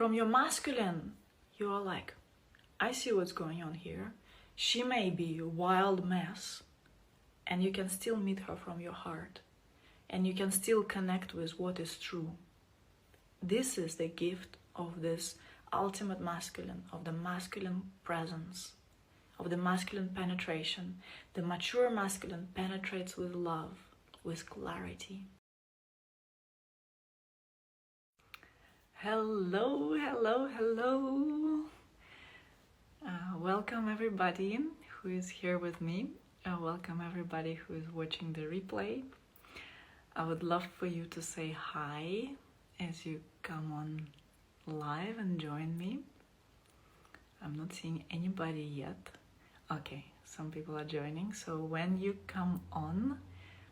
From your masculine, you are like, I see what's going on here. She may be a wild mess, and you can still meet her from your heart, and you can still connect with what is true. This is the gift of this ultimate masculine, of the masculine presence, of the masculine penetration. The mature masculine penetrates with love, with clarity. Hello, hello, hello. Welcome everybody who is here with me. Welcome everybody who is watching the replay. I would love for you to say hi as you come on live and join me. I'm not seeing anybody yet. Okay, some people are joining. So when you come on,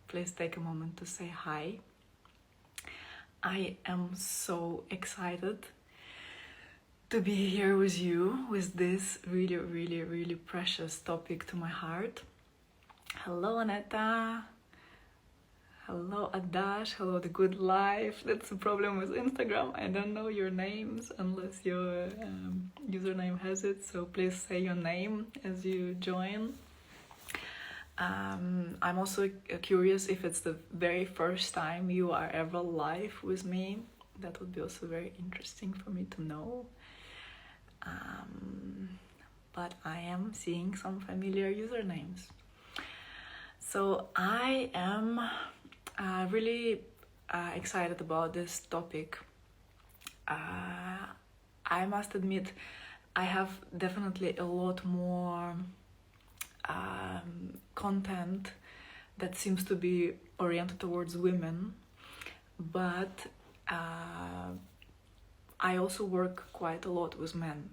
please take a moment to say hi. I am so excited to be here with you with this really precious topic to my heart. Hello Aneta, hello Adash, hello The Good Life. That's the problem with Instagram. I don't know your names unless your username has it, so please say your name as you join. I'm also curious if it's the very first time you are ever live with me. That would be also very interesting for me to know. But I am seeing some familiar usernames. So I am really excited about this topic. I must admit, I have definitely a lot more content that seems to be oriented towards women, but I also work quite a lot with men.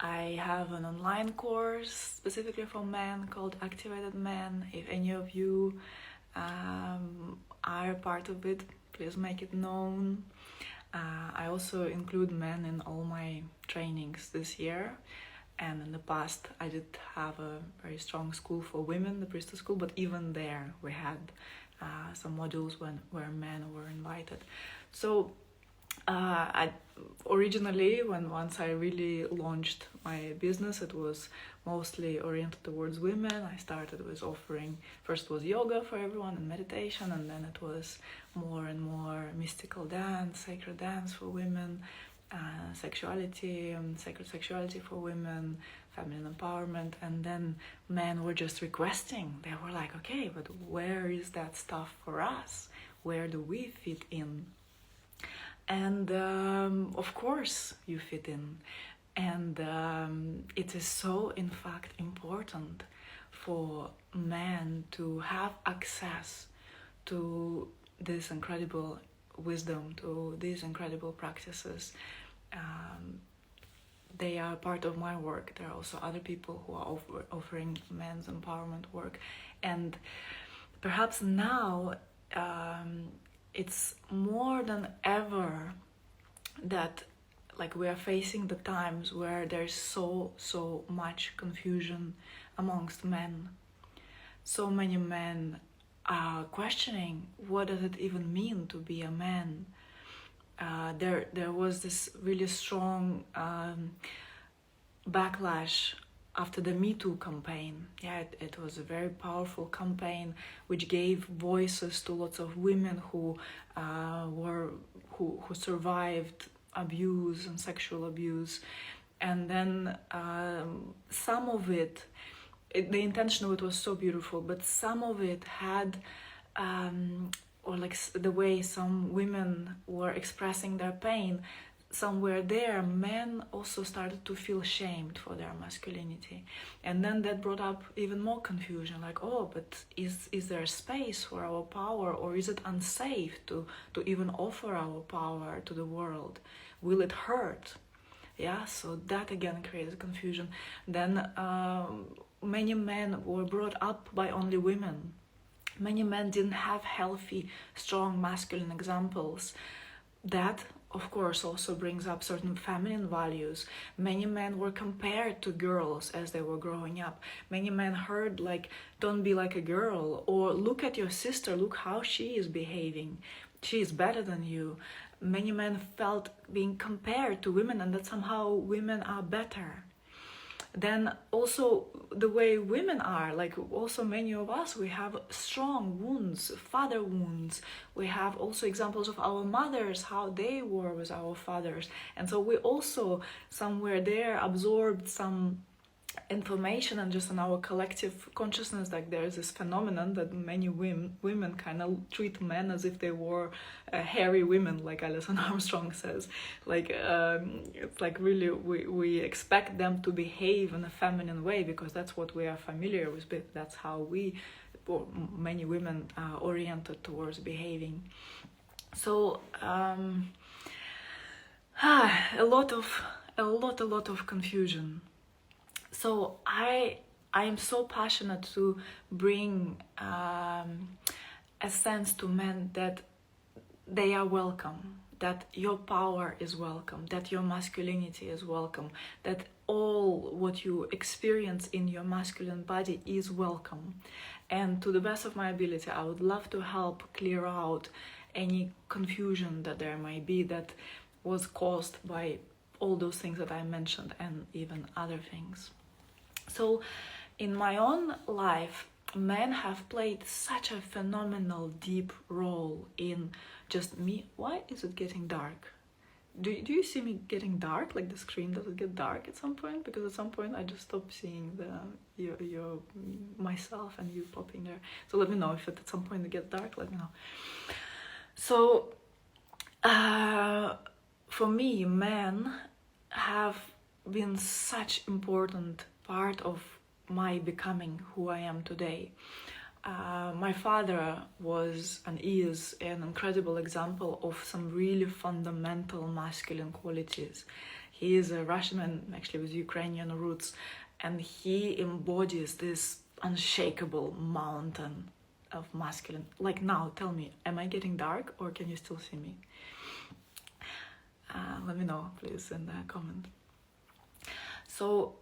I have an online course specifically for men called Activated Men. If any of you are part of it, please make it known. I also include men in all my trainings this year. And in the past, I did have a very strong school for women, the Priestess School, but even there we had some modules where men were invited. So originally, once I really launched my business, it was mostly oriented towards women. I started with offering, first was yoga for everyone and meditation, and then it was more and more mystical dance, sacred dance for women, sexuality and sacred sexuality for women, feminine empowerment. And then men were just requesting. They were like, okay, but where is that stuff for us? Where do we fit in? And of course you fit in. And it is so, in fact, important for men to have access to this incredible wisdom, to these incredible practices. They are part of my work. There are also other people who are offering men's empowerment work. And perhaps now it's more than ever that we are facing the times where there's so much confusion amongst men. So many men are questioning, what does it even mean to be a man? There was this really strong backlash after the Me Too campaign. Yeah, it was a very powerful campaign which gave voices to lots of women who survived abuse and sexual abuse. And then some of it, the intention of it was so beautiful, but some of it had the way some women were expressing their pain, somewhere there men also started to feel shamed for their masculinity. And then that brought up even more confusion, like, oh, but is there a space for our power, or is it unsafe to even offer our power to the world? Will it hurt? Yeah, so that again created confusion. Then many men were brought up by only women. Many men didn't have healthy, strong masculine examples. That, of course, also brings up certain feminine values. Many men were compared to girls as they were growing up. Many men heard, like, don't be like a girl, or look at your sister, look how she is behaving. She is better than you. many men felt being compared to women and that somehow women are better. Then also the way women are, like also many of us, we have strong wounds, father wounds. We have also examples of our mothers, how they were with our fathers. And so we also somewhere there absorbed some information, and just in our collective consciousness, like there is this phenomenon that many women kind of treat men as if they were hairy women, like Alison Armstrong says. Like it's like really we expect them to behave in a feminine way because that's what we are familiar with. That's how we, or many women, are oriented towards behaving. So a lot of confusion. So I am so passionate to bring a sense to men that they are welcome, that your power is welcome, that your masculinity is welcome, that all what you experience in your masculine body is welcome. And to the best of my ability, I would love to help clear out any confusion that there might be that was caused by all those things that I mentioned and even other things. So in my own life, men have played such a phenomenal, deep role in just me. Why is it getting dark? Do you see me getting dark? Like the screen, does it get dark at some point? Because at some point I just stop seeing your myself and you popping there. So let me know if at some point it gets dark, let me know. So for me, men have been such important part of my becoming who I am today. My father was and is an incredible example of some really fundamental masculine qualities. He is a Russian man, actually with Ukrainian roots, and he embodies this unshakable mountain of masculine. Like now, tell me, am I getting dark or can you still see me? Let me know, please, in the comment. So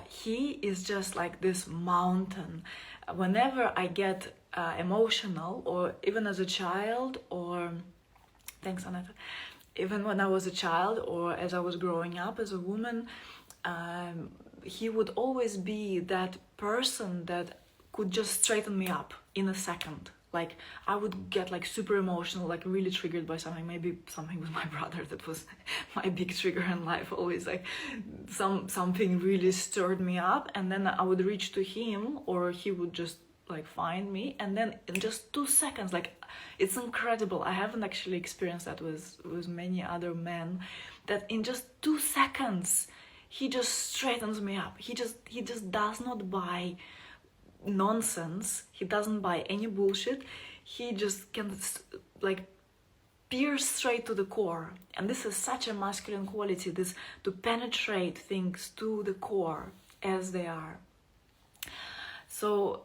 he is just like this mountain. Whenever I get emotional, or even as a child, or thanks Aneta, even when I was a child or as I was growing up as a woman, he would always be that person that could just straighten me up in a second. Like I would get like super emotional, like really triggered by something, maybe something with my brother that was my big trigger in life, always like something really stirred me up, and then I would reach to him or he would just like find me, and then in just 2 seconds, like it's incredible. I haven't actually experienced that with many other men, that in just 2 seconds he just straightens me up. He just does not buy nonsense. He doesn't buy any bullshit. He just can like pierce straight to the core, and this is such a masculine quality, this to penetrate things to the core as they are. So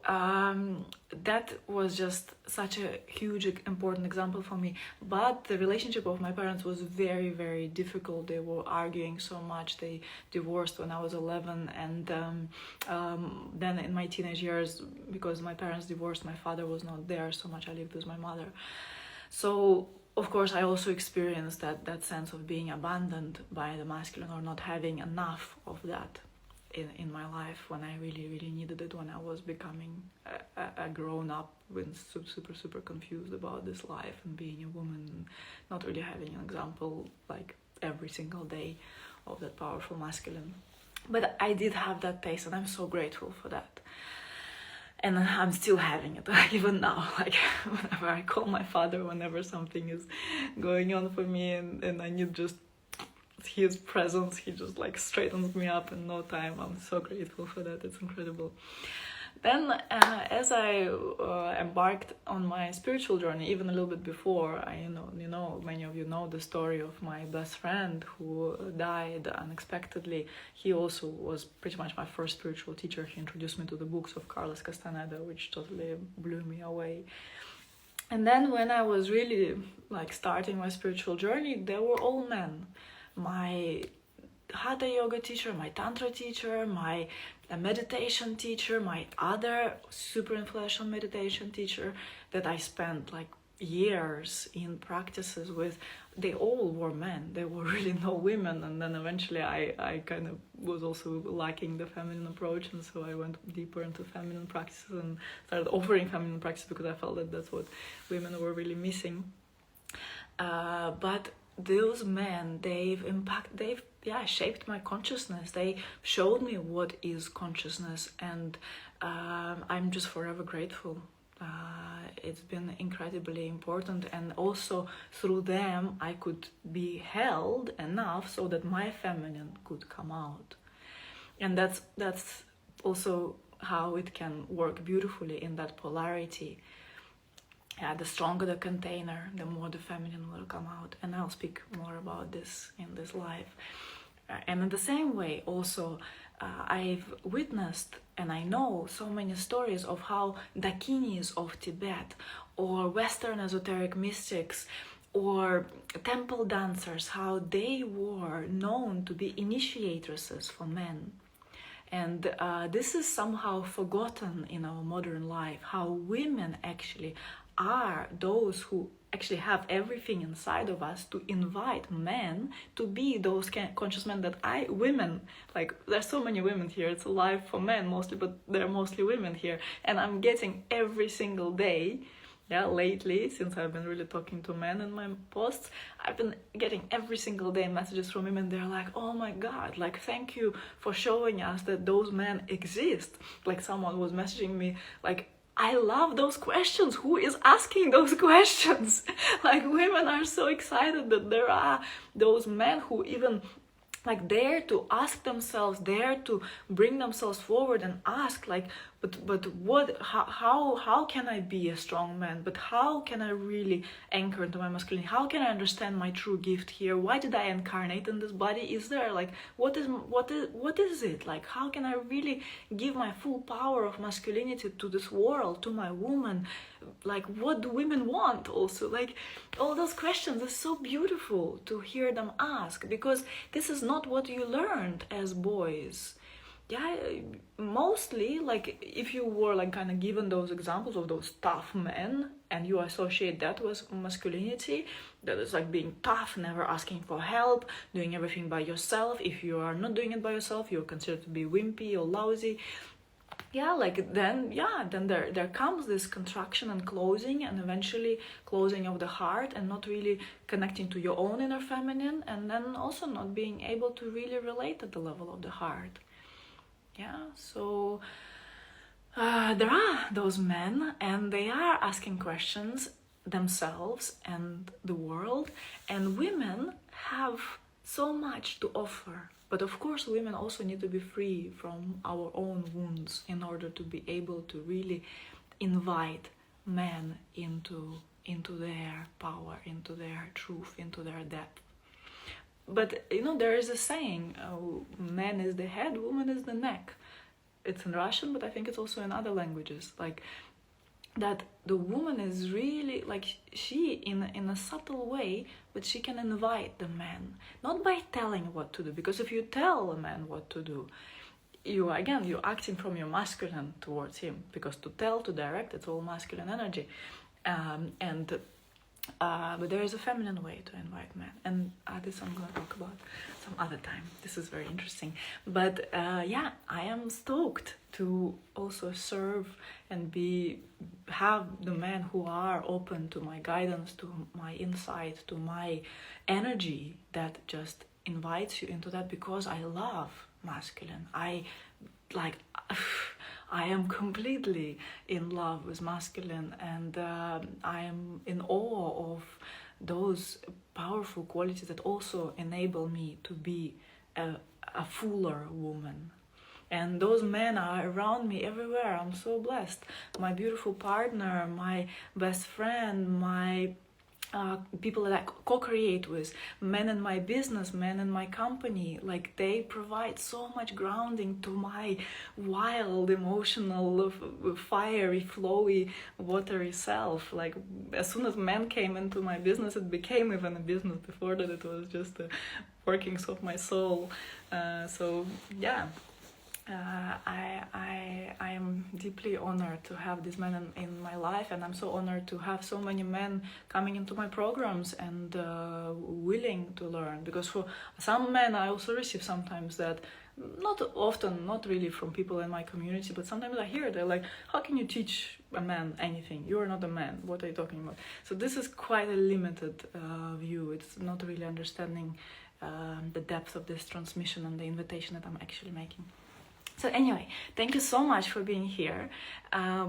that was just such a huge important example for me. But the relationship of my parents was very, very difficult. They were arguing so much. They divorced when I was 11, and then in my teenage years, because my parents divorced, my father was not there so much. I lived with my mother. So of course I also experienced that sense of being abandoned by the masculine, or not having enough of that in my life when I really, really needed it, when I was becoming a grown-up, when super confused about this life and being a woman, and not really having an example like every single day of that powerful masculine. But I did have that taste, and I'm so grateful for that. And I'm still having it, like even now, like whenever I call my father, whenever something is going on for me and I need just his presence, he just like straightens me up in no time. I'm so grateful for that. It's incredible. Then as I embarked on my spiritual journey, even a little bit before, many of you know the story of my best friend who died unexpectedly. He also was pretty much my first spiritual teacher. He introduced me to the books of Carlos Castaneda, which totally blew me away. And then when I was really like starting my spiritual journey, they were all men. My Hatha yoga teacher, my tantra teacher, my meditation teacher, my other super influential meditation teacher that I spent like years in practices with, they all were men, there were really no women. And then eventually I kind of was also lacking the feminine approach, and so I went deeper into feminine practices and started offering feminine practices because I felt that that's what women were really missing. But those men, they've shaped my consciousness. They showed me what is consciousness, and I'm just forever grateful. It's been incredibly important, and also through them I could be held enough so that my feminine could come out. And that's also how it can work beautifully in that polarity. Yeah, the stronger the container, the more the feminine will come out. And I'll speak more about this in this live. And in the same way, also, I've witnessed and I know so many stories of how dakinis of Tibet, or Western esoteric mystics, or temple dancers, how they were known to be initiatresses for men. And this is somehow forgotten in our modern life, how women actually are those who actually have everything inside of us to invite men to be those conscious men that women, like there's so many women here, it's a live for men mostly, but there are mostly women here. And I'm getting every single day, lately, since I've been really talking to men in my posts, I've been getting every single day messages from women. They're like, oh my God, like, thank you for showing us that those men exist. Like someone was messaging me, like, I love those questions. Who is asking those questions? Like, women are so excited that there are those men who even like dare to ask themselves, dare to bring themselves forward and ask, like, but what, how can I be a strong man? But how can I really anchor into my masculinity? How can I understand my true gift here? Why did I incarnate in this body? Is there, like, what is it? Like, how can I really give my full power of masculinity to this world, to my woman? Like, what do women want also? Like, all those questions are so beautiful to hear them ask, because this is not what you learned as boys. Yeah, mostly, like, if you were like kind of given those examples of those tough men and you associate that with masculinity, that is like being tough, never asking for help, doing everything by yourself. If you are not doing it by yourself, you're considered to be wimpy or lousy. Then there comes this contraction and closing, and eventually closing of the heart, and not really connecting to your own inner feminine, and then also not being able to really relate at the level of the heart. So there are those men, and they are asking questions themselves and the world, and women have so much to offer. But of course, women also need to be free from our own wounds in order to be able to really invite men into their power, into their truth, into their depth. But, there is a saying, man is the head, woman is the neck. It's in Russian, but I think it's also in other languages. Like, that the woman is really, like, she, in a subtle way, but she can invite the man. Not by telling what to do, because if you tell a man what to do, you're acting from your masculine towards him. Because to tell, to direct, it's all masculine energy. But there is a feminine way to invite men, and this I'm going to talk about some other time. This is very interesting. But I am stoked to also serve and have the men who are open to my guidance, to my insight, to my energy that just invites you into that, because I love masculine. I am completely in love with masculine, and I am in awe of those powerful qualities that also enable me to be a fuller woman. And those men are around me everywhere. I'm so blessed. My beautiful partner, my best friend, my people that I co-create with, men in my business, men in my company, like, they provide so much grounding to my wild, emotional, fiery, flowy, watery self. Like, as soon as men came into my business, it became even a business. Before that, it was just the workings of my soul. I am deeply honored to have this man in my life, and I'm so honored to have so many men coming into my programs and willing to learn. Because for some men, I also receive sometimes that, not often, not really from people in my community, but sometimes I hear they're like, "How can you teach a man anything? You are not a man. What are you talking about?" So this is quite a limited view. It's not really understanding the depth of this transmission and the invitation that I'm actually making. So anyway, thank you so much for being here.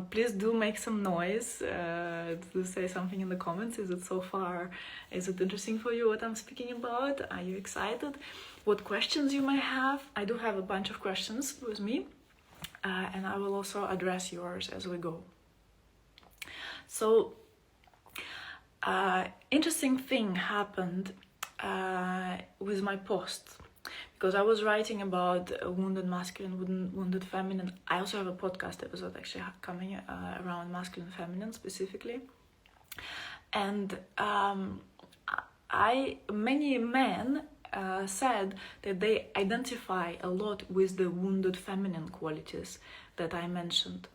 Please do make some noise. Do say something in the comments. Is it interesting for you what I'm speaking about? Are you excited? What questions you may have? I do have a bunch of questions with me, and I will also address yours as we go. So, interesting thing happened with my post. Because I was writing about wounded masculine, wounded feminine. I also have a podcast episode actually coming around masculine feminine specifically. And many men said that they identify a lot with the wounded feminine qualities that I mentioned.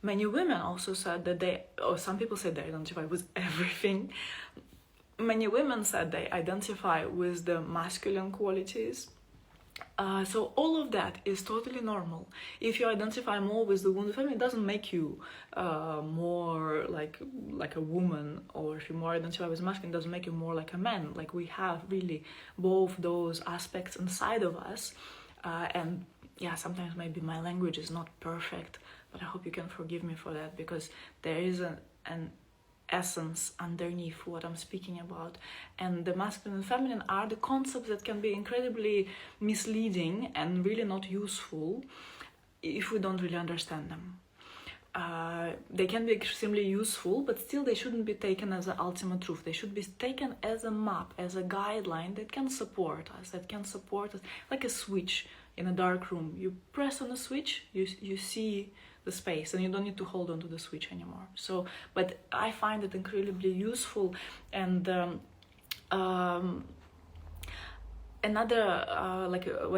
Many women also said that some people said they identify with everything. Many women said they identify with the masculine qualities. So all of that is totally normal. If you identify more with the wounded feminine, it doesn't make you more like a woman, or if you more identify with masculine, it doesn't make you more like a man. Like, we have really both those aspects inside of us. And yeah, sometimes maybe my language is not perfect, but I hope you can forgive me for that, because there is an essence underneath what I'm speaking about. And the masculine and feminine are the concepts that can be incredibly misleading and really not useful if we don't really understand them. They can be extremely useful, but still they shouldn't be taken as the ultimate truth. They should be taken as a map, as a guideline that can support us, like a switch in a dark room. You press on a switch, you see the space, and you don't need to hold on to the switch anymore. So, but I find it incredibly useful. And when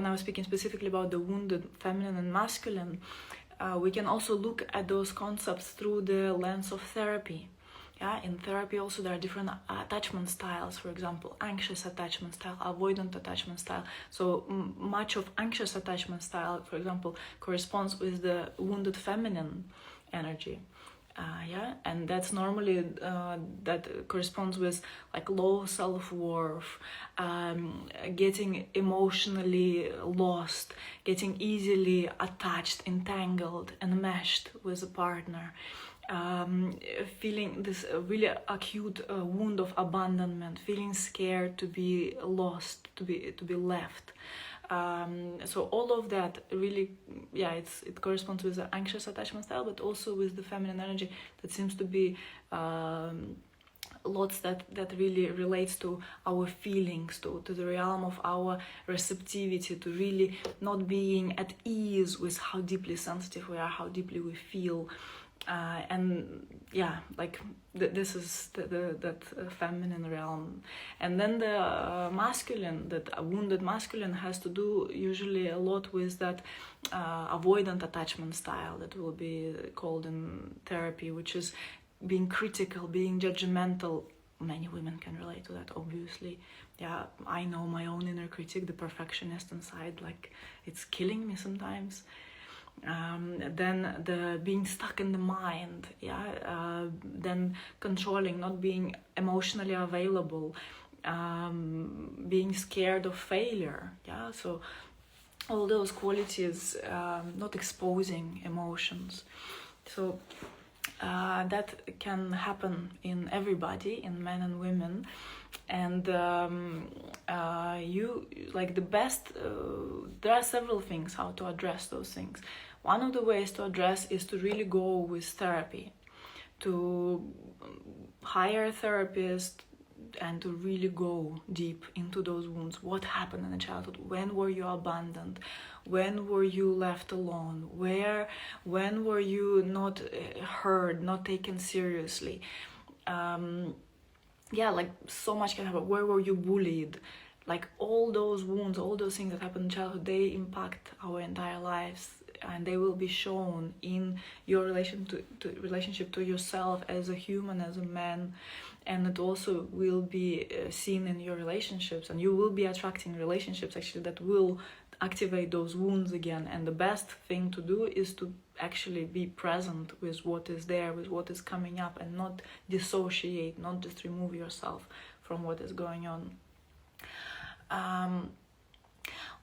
I was speaking specifically about the wounded feminine and masculine, we can also look at those concepts through the lens of therapy. Yeah, in therapy also there are different attachment styles. For example, anxious attachment style, avoidant attachment style. So much of anxious attachment style, for example, corresponds with the wounded feminine energy. And that's normally that corresponds with like low self-worth, getting emotionally lost, getting easily attached, entangled, enmeshed with a partner. Feeling this really acute wound of abandonment, feeling scared to be lost, to be left. So all of that really, it corresponds with the anxious attachment style, but also with the feminine energy that seems to be lots that really relates to our feelings, to the realm of our receptivity, to really not being at ease with how deeply sensitive we are, how deeply we feel. This is that feminine realm. And then the masculine, that wounded masculine, has to do usually a lot with that avoidant attachment style that will be called in therapy, which is being critical, being judgmental. Many women can relate to that, obviously. Yeah, I know my own inner critic, the perfectionist inside, like, it's killing me sometimes. Then the being stuck in the mind, then controlling, not being emotionally available, being scared of failure, so all those qualities, not exposing emotions. So that can happen in everybody, in men and women. And there are several things how to address those things. One of the ways to address is to really go with therapy, to hire a therapist and to really go deep into those wounds. What happened in the childhood? When were you abandoned? When were you left alone? When were you not heard, not taken seriously? So much can happen. Where were you bullied? Like, all those wounds, all those things that happen in childhood, they impact our entire lives and they will be shown in your relationship to yourself as a human, as a man, and it also will be seen in your relationships, and you will be attracting relationships actually that will activate those wounds again. And the best thing to do is to actually be present with what is there, with what is coming up, and not dissociate, not just remove yourself from what is going on.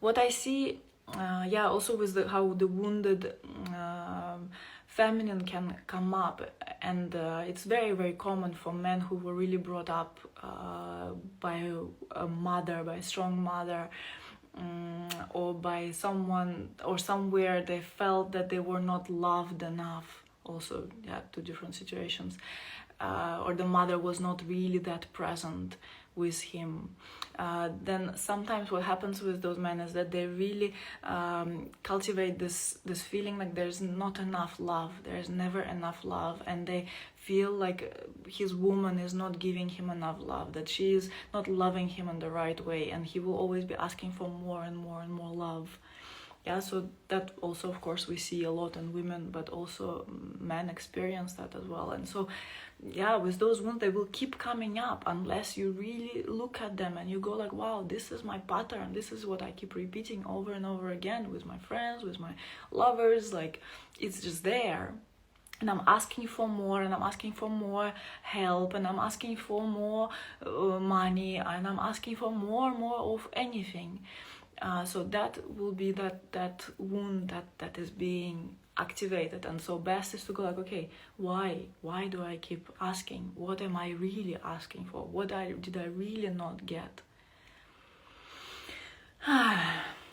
What I see, also with how the wounded feminine can come up, and it's very, very common for men who were really brought up by a mother, by a strong mother, or by someone or somewhere they felt that they were not loved enough. Also, two different situations, or the mother was not really that present with him. Then sometimes what happens with those men is that they really cultivate this feeling like there's not enough love, there's never enough love, and they feel like his woman is not giving him enough love, that she is not loving him in the right way, and he will always be asking for more and more and more love. So that also, of course, we see a lot in women, but also men experience that as well. And so with those wounds, they will keep coming up unless you really look at them and you go like, wow, this is my pattern, this is what I keep repeating over and over again with my friends, with my lovers, like it's just there. And I'm asking for more, and I'm asking for more help, and I'm asking for more money, and I'm asking for more and more of anything. So that will be that wound that is being activated. And so best is to go like, okay, why do I keep asking? What am I really asking for? What did I really not get?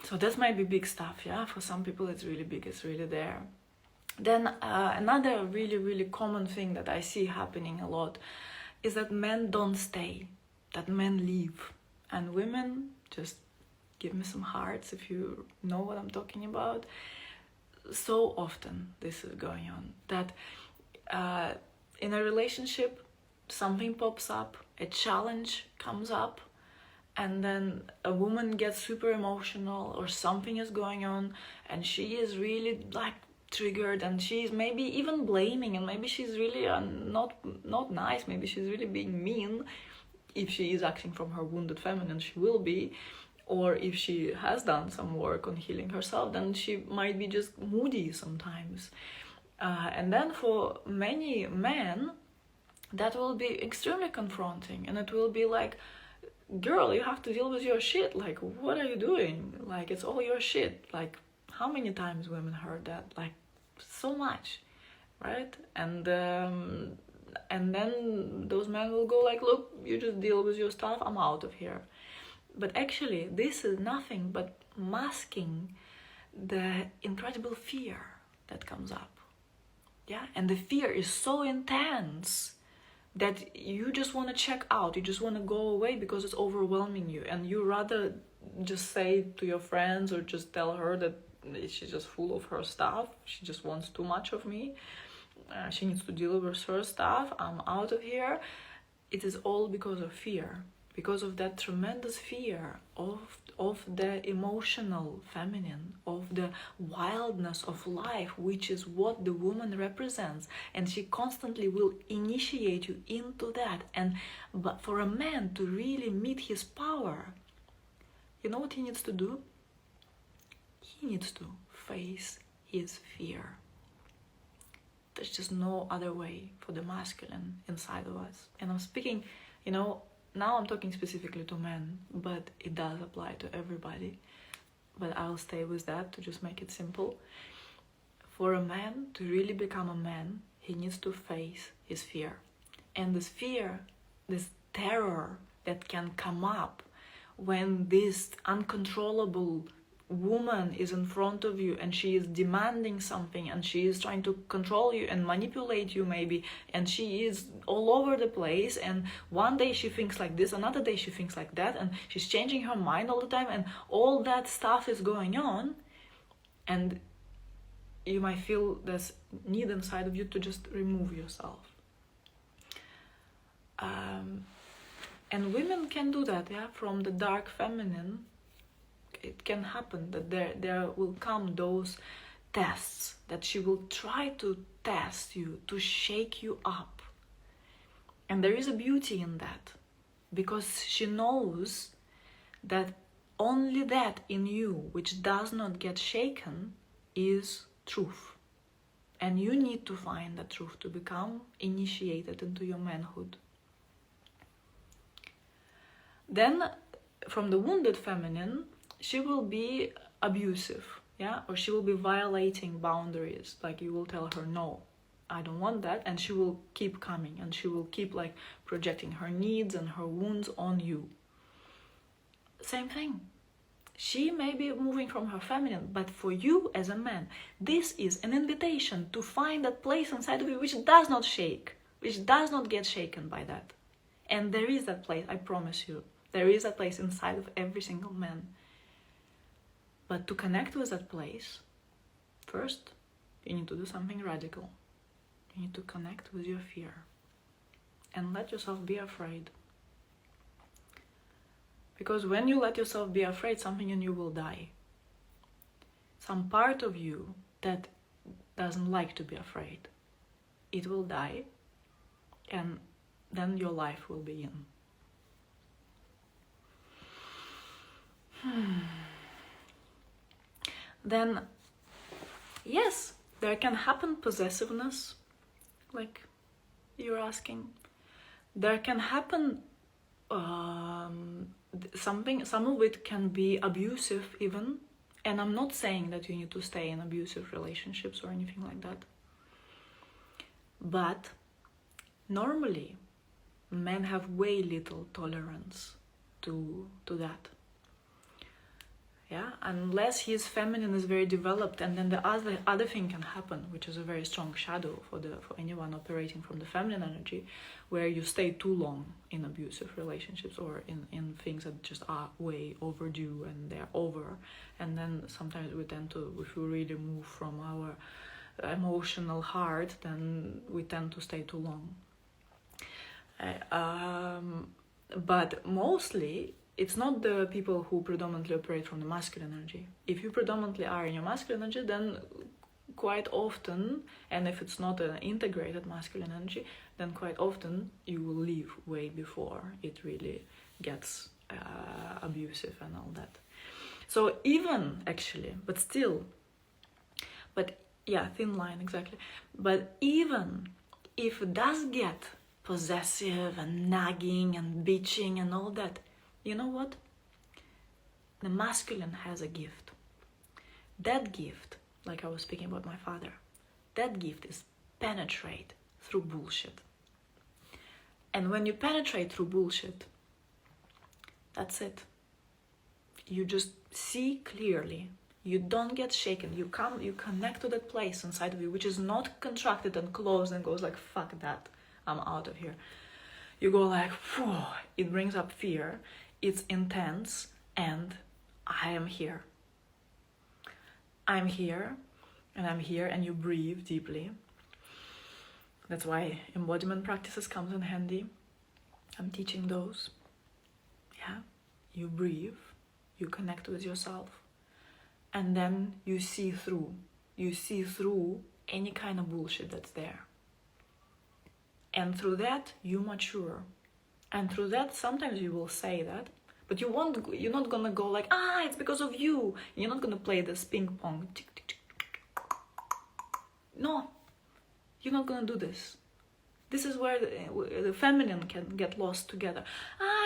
So that might be big stuff. For some people it's really big, it's really there. Then another really, really common thing that I see happening a lot is that men don't stay, that men leave, and women just give me some hearts if you know what I'm talking about. So often this is going on, that in a relationship something pops up, a challenge comes up, and then a woman gets super emotional, or something is going on, and she is really like triggered, and she's maybe even blaming, and maybe she's really not nice, maybe she's really being mean. If she is acting from her wounded feminine, she will be. Or if she has done some work on healing herself, then she might be just moody sometimes. And then for many men, that will be extremely confronting. And it will be like, girl, you have to deal with your shit. Like, what are you doing? Like, it's all your shit. Like, how many times women heard that? Like, so much, right? And then those men will go like, look, you just deal with your stuff, I'm out of here. But actually, this is nothing but masking the incredible fear that comes up. And the fear is so intense that you just want to check out, you just want to go away because it's overwhelming you, and you rather just say to your friends or just tell her that she's just full of her stuff, she just wants too much of me, she needs to deal with her stuff, I'm out of here. It is all because of fear. Because of that tremendous fear of the emotional feminine, of the wildness of life, which is what the woman represents. And she constantly will initiate you into that. But for a man to really meet his power, you know what he needs to do? He needs to face his fear. There's just no other way for the masculine inside of us. And I'm speaking, now I'm talking specifically to men, but it does apply to everybody. But I'll stay with that to just make it simple. For a man to really become a man, he needs to face his fear. And this fear, this terror that can come up when this uncontrollable woman is in front of you and she is demanding something, and she is trying to control you and manipulate you maybe, and she is all over the place, and one day she thinks like this, another day she thinks like that, and she's changing her mind all the time, and all that stuff is going on, and you might feel this need inside of you to just remove yourself. And women can do that, from the dark feminine. It can happen that there will come those tests, that she will try to test you, to shake you up. And there is a beauty in that, because she knows that only that in you which does not get shaken is truth. And you need to find that truth to become initiated into your manhood. Then, from the wounded feminine, she will be abusive, yeah? Or she will be violating boundaries. Like, you will tell her, no, I don't want that. And she will keep coming, and she will keep like projecting her needs and her wounds on you. Same thing. She may be moving from her feminine, but for you as a man, this is an invitation to find that place inside of you which does not shake, which does not get shaken by that. And there is that place, I promise you. There is that place inside of every single man. But to connect with that place, first, you need to do something radical. You need to connect with your fear. And let yourself be afraid. Because when you let yourself be afraid, something in you will die. Some part of you that doesn't like to be afraid, it will die, and then your life will begin. Then, yes, there can happen possessiveness, like you're asking. There can happen some of it can be abusive even, and I'm not saying that you need to stay in abusive relationships or anything like that. But normally, men have way little tolerance to that. Yeah, unless his feminine is very developed, and then the other thing can happen, which is a very strong shadow for anyone operating from the feminine energy, where you stay too long in abusive relationships or in things that just are way overdue and they're over, and then sometimes we tend to, if we really move from our emotional heart, then we tend to stay too long. But mostly, it's not the people who predominantly operate from the masculine energy. If you predominantly are in your masculine energy, then quite often, and if it's not an integrated masculine energy, then quite often you will leave way before it really gets abusive and all that. So even actually, thin line, exactly. But even if it does get possessive and nagging and bitching and all that, you know what? The masculine has a gift. That gift, like I was speaking about my father, that gift is penetrate through bullshit. And when you penetrate through bullshit, that's it. You just see clearly. You don't get shaken. You connect to that place inside of you, which is not contracted and closed and goes like, fuck that, I'm out of here. You go like, whew, it brings up fear. It's intense, and I am here. I'm here, and you breathe deeply. That's why embodiment practices comes in handy. I'm teaching those. Yeah, you breathe, you connect with yourself, and then you see through. You see through any kind of bullshit that's there. And through that, you mature. And through that, sometimes you will say that, but you're not gonna go like, it's because of you. You're not gonna play this ping pong. No, you're not gonna do this. This is where the feminine can get lost together.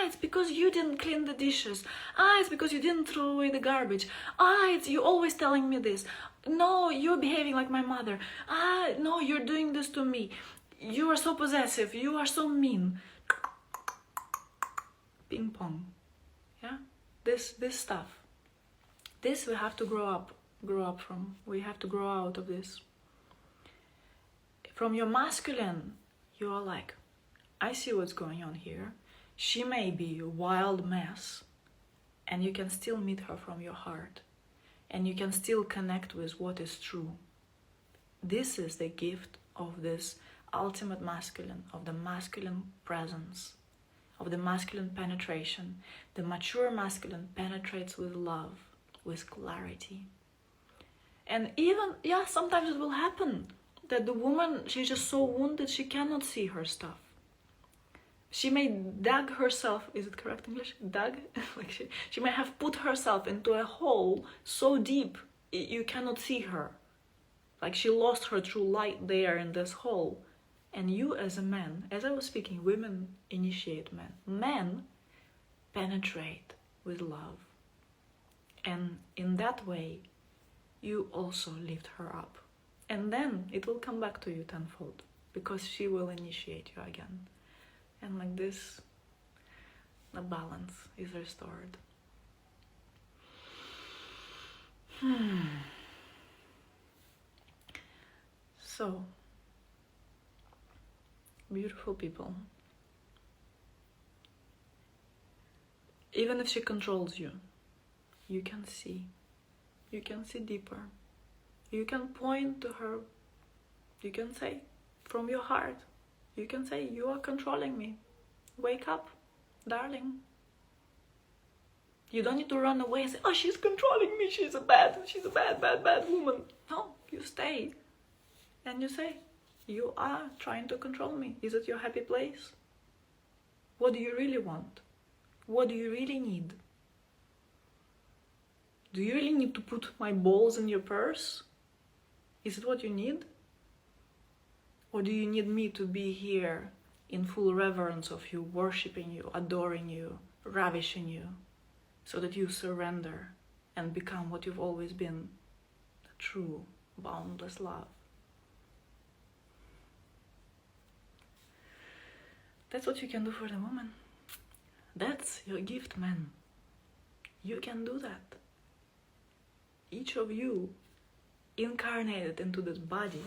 It's because you didn't clean the dishes. It's because you didn't throw away the garbage. It's you always telling me this. No, you're behaving like my mother. No, you're doing this to me. You are so possessive. You are so mean. Ping pong. Yeah, this stuff. This we have to grow up from. We have to grow out of this. From your masculine, you are like, I see what's going on here. She may be a wild mess, and you can still meet her from your heart, and you can still connect with what is true. This is the gift of this ultimate masculine, of the masculine presence, of the masculine penetration. The mature masculine penetrates with love, with clarity. And even, yeah, sometimes it will happen that the woman, she's just so wounded she cannot see her stuff. She may dug herself, is it correct English? Dug? Like she may have put herself into a hole so deep you cannot see her. Like she lost her true light there in this hole. And you as a man, as I was speaking, women initiate men. Men penetrate with love. And in that way, you also lift her up. And then it will come back to you tenfold, because she will initiate you again. And like this, the balance is restored. So, beautiful people, even if she controls you, you can see. You can see deeper. You can point to her. You can say from your heart, you can say, you are controlling me. Wake up, darling. You don't need to run away and say, oh, she's controlling me. She's a bad woman. No, you stay. And you say, you are trying to control me. Is it your happy place? What do you really want? What do you really need? Do you really need to put my balls in your purse? Is it what you need? Or do you need me to be here in full reverence of you, worshipping you, adoring you, ravishing you, so that you surrender and become what you've always been, the true, boundless love? That's what you can do for the woman. That's your gift, man. You can do that. Each of you incarnated into this body.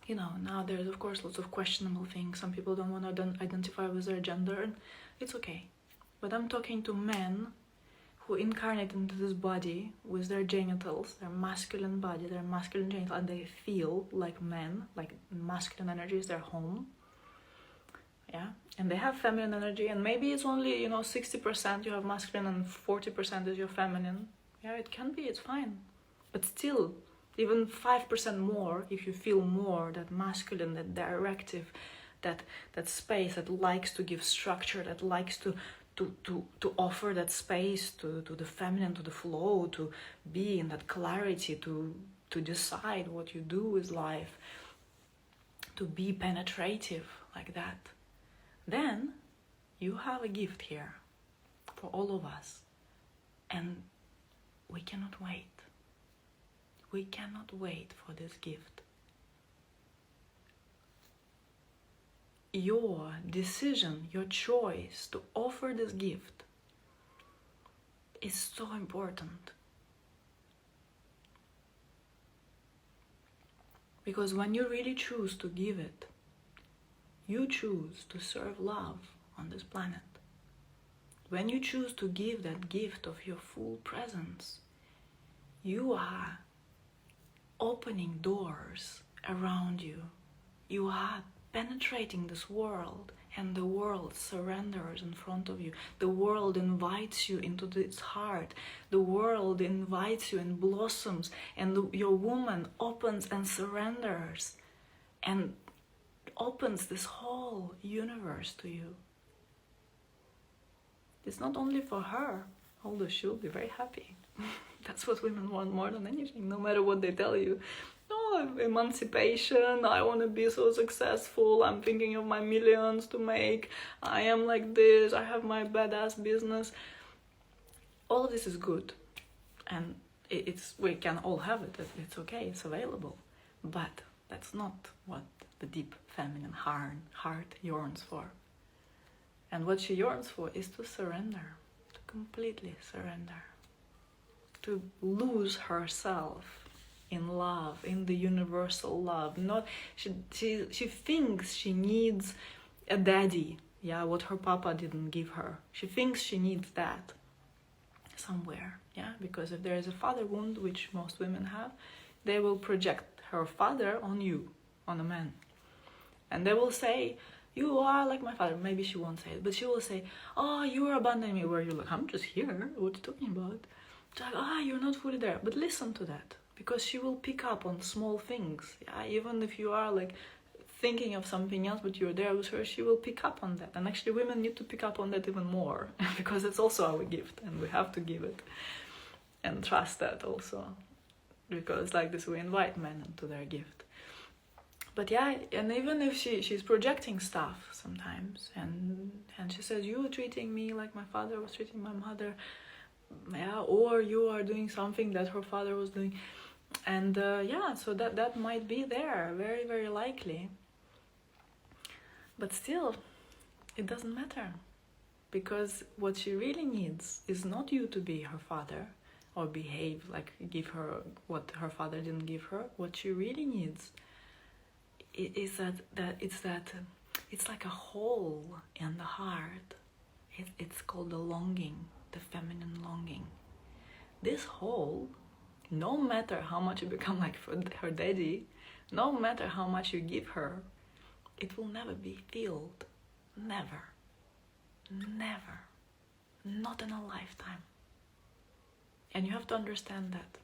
You know, now there's of course lots of questionable things. Some people don't want to identify with their gender, and it's okay. But I'm talking to men who incarnate into this body with their genitals, their masculine body, their masculine genital, and they feel like men, like masculine energy is their home. Yeah, and they have feminine energy, and maybe it's only, 60% you have masculine and 40% is your feminine. Yeah, it can be, it's fine. But still, even 5% more, if you feel more that masculine, that directive, that space that likes to give structure, that likes to offer that space to the feminine, to the flow, to be in that clarity, to decide what you do with life, to be penetrative like that, then you have a gift here for all of us. And we cannot wait. We cannot wait for this gift. Your decision, your choice to offer this gift is so important. Because when you really choose to give it, you choose to serve love on this planet. When you choose to give that gift of your full presence, you are opening doors around you. You are penetrating this world, and the world surrenders in front of you. The world invites you into its heart. The world invites you and blossoms, and your woman opens and surrenders and opens this whole universe to you. It's not only for her, although she'll be very happy. That's what women want more than anything, no matter what they tell you. Oh, emancipation, I want to be so successful, I'm thinking of my millions to make, I am like this, I have my badass business. All of this is good, and we can all have it, it's okay, it's available. But that's not what the deep feminine heart yearns for. And what she yearns for is to surrender, to completely surrender, to lose herself in love, in the universal love. Not she thinks she needs a daddy, yeah, what her papa didn't give her. She thinks she needs that somewhere, yeah, because if there is a father wound, which most women have, they will project her father on you, on a man, and they will say, you are like my father. Maybe she won't say it, but she will say, oh, you are abandoning me. Where you're like, I'm just here, what are you talking about? It's like, you're not fully there. But listen to that, because she will pick up on small things. Yeah, even if you are like thinking of something else, but you're there with her, she will pick up on that. And actually, women need to pick up on that even more, because it's also our gift, and we have to give it and trust that also, because like this, we invite men into their gift. But yeah, and even if she's projecting stuff sometimes, and she says, you are treating me like my father was treating my mother, yeah, or you are doing something that her father was doing, and so that might be there, very, very likely. But still, it doesn't matter, because what she really needs is not you to be her father or behave like give her what her father didn't give her. What she really needs is it's like a hole in the heart. It's called the longing, the feminine longing. This hole, no matter how much you become like her daddy, no matter how much you give her, it will never be filled. Never. Never. Not in a lifetime. And you have to understand that.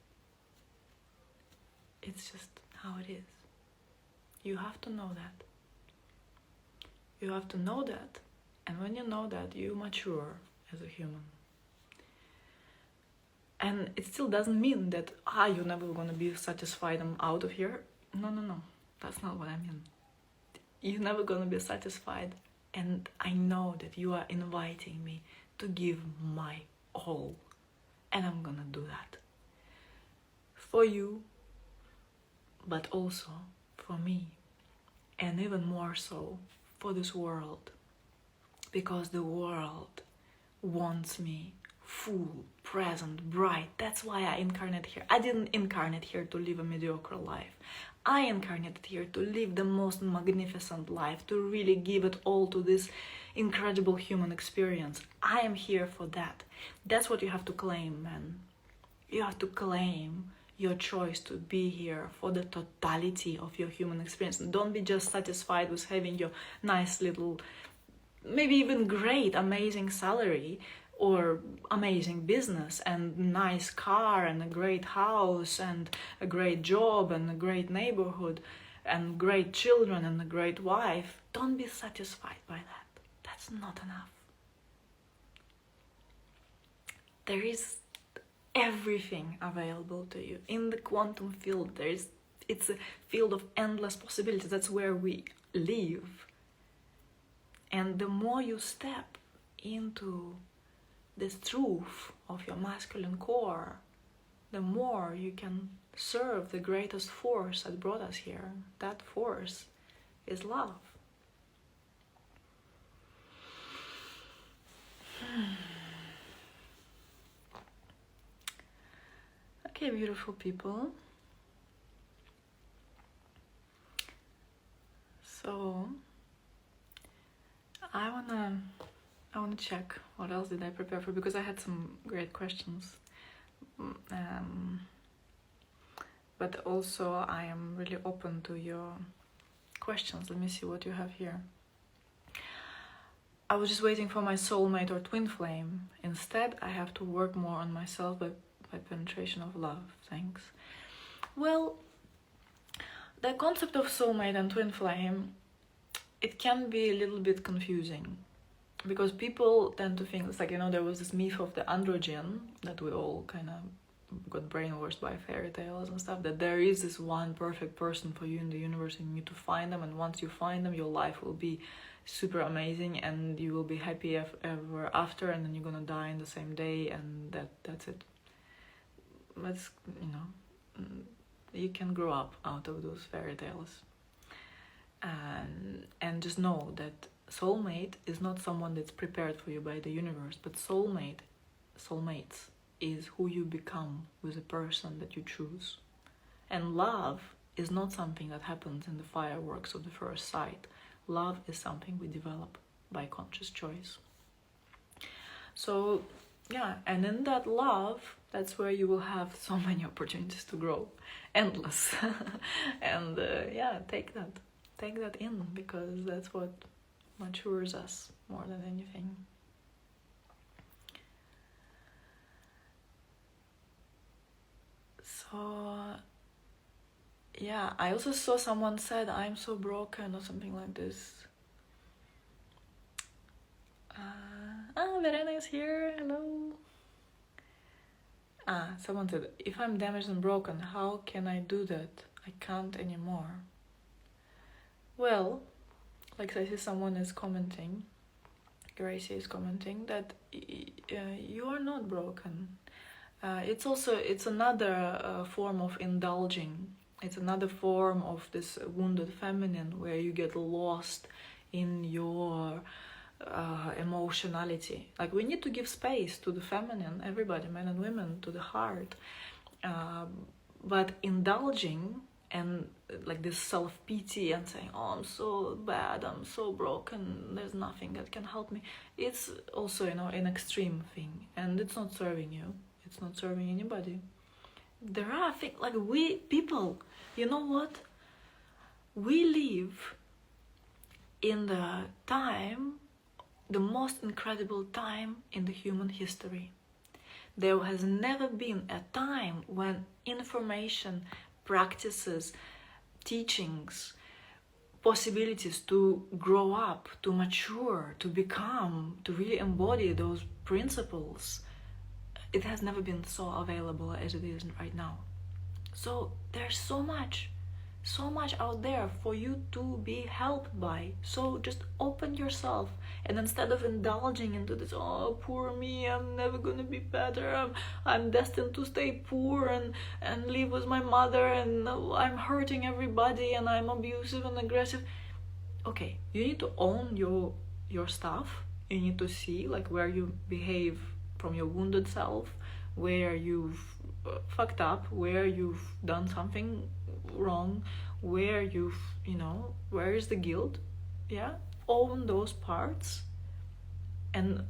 It's just how it is. You have to know that. You have to know that. And when you know that, you mature as a human. And it still doesn't mean that, you're never going to be satisfied, I'm out of here. No. That's not what I mean. You're never going to be satisfied. And I know that you are inviting me to give my all. And I'm going to do that. For you, but also for me. And even more so for this world. Because the world wants me full, present, bright. That's why I incarnate here. I didn't incarnate here to live a mediocre life. I incarnated here to live the most magnificent life, to really give it all to this incredible human experience. I am here for that. That's what you have to claim, man. You have to claim your choice to be here for the totality of your human experience. And don't be just satisfied with having your nice little, maybe even great, amazing salary, or amazing business, and nice car, and a great house, and a great job, and a great neighborhood, and great children, and a great wife. Don't be satisfied by that. That's not enough. There is everything available to you. In the quantum field, it's a field of endless possibilities. That's where we live. And the more you step into this truth of your masculine core, the more you can serve the greatest force that brought us here. That force is love. Okay, beautiful people. So I wanna check what else did I prepare for, because I had some great questions. But also I am really open to your questions. Let me see what you have here. I was just waiting for my soulmate or twin flame. Instead, I have to work more on myself by penetration of love. Thanks. Well, the concept of soulmate and twin flame, it can be a little bit confusing, because people tend to think, it's like, there was this myth of the androgen that we all kind of got brainwashed by fairy tales and stuff, that there is this one perfect person for you in the universe and you need to find them, and once you find them, your life will be super amazing and you will be happy ever after, and then you're gonna die in the same day, and that's it. But you can grow up out of those fairy tales, and just know that soulmate is not someone that's prepared for you by the universe, but soulmates is who you become with the person that you choose. And love is not something that happens in the fireworks of the first sight. Love is something we develop by conscious choice. So yeah, and in that love, that's where you will have so many opportunities to grow, endless. And take that in, because that's what matures us more than anything. So yeah, I also saw someone said I'm so broken or something like this. Verena is here. Hello. Someone said, if I'm damaged and broken, how can I do that? I can't anymore. Well, like I see someone is commenting, Gracie is commenting that you are not broken. It's another form of indulging. It's another form of this wounded feminine where you get lost in your emotionality. Like, we need to give space to the feminine, everybody, men and women, to the heart. But indulging and like this self-pity and saying, oh, I'm so bad, I'm so broken, there's nothing that can help me, it's also, an extreme thing, and it's not serving you, it's not serving anybody. There are things like we people, you know what, we live in the most incredible time in the human history. There has never been a time when information, practices, teachings, possibilities to grow up, to mature, to become, to really embody those principles, it has never been so available as it is right now. So there's so much out there for you to be helped by. So just open yourself, and instead of indulging into this, oh, poor me, I'm never gonna be better, I'm destined to stay poor and live with my mother, and I'm hurting everybody, and I'm abusive and aggressive. Okay, you need to own your stuff. You need to see like where you behave from your wounded self, where you've fucked up, where you've done something wrong, where you've, where is the guilt. Yeah, own those parts and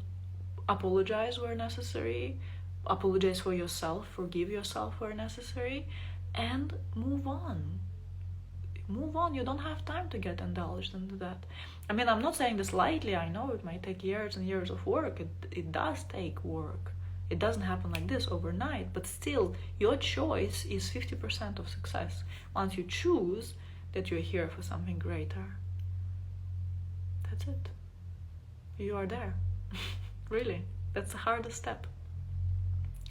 apologize where necessary, apologize for yourself, forgive yourself where necessary, and move on. You don't have time to get indulged into that. I mean, I'm not saying this lightly. I know it might take years and years of work. It does take work. It doesn't happen like this overnight, but still, your choice is 50% of success. Once you choose that you're here for something greater, that's it. You are there. Really, that's the hardest step.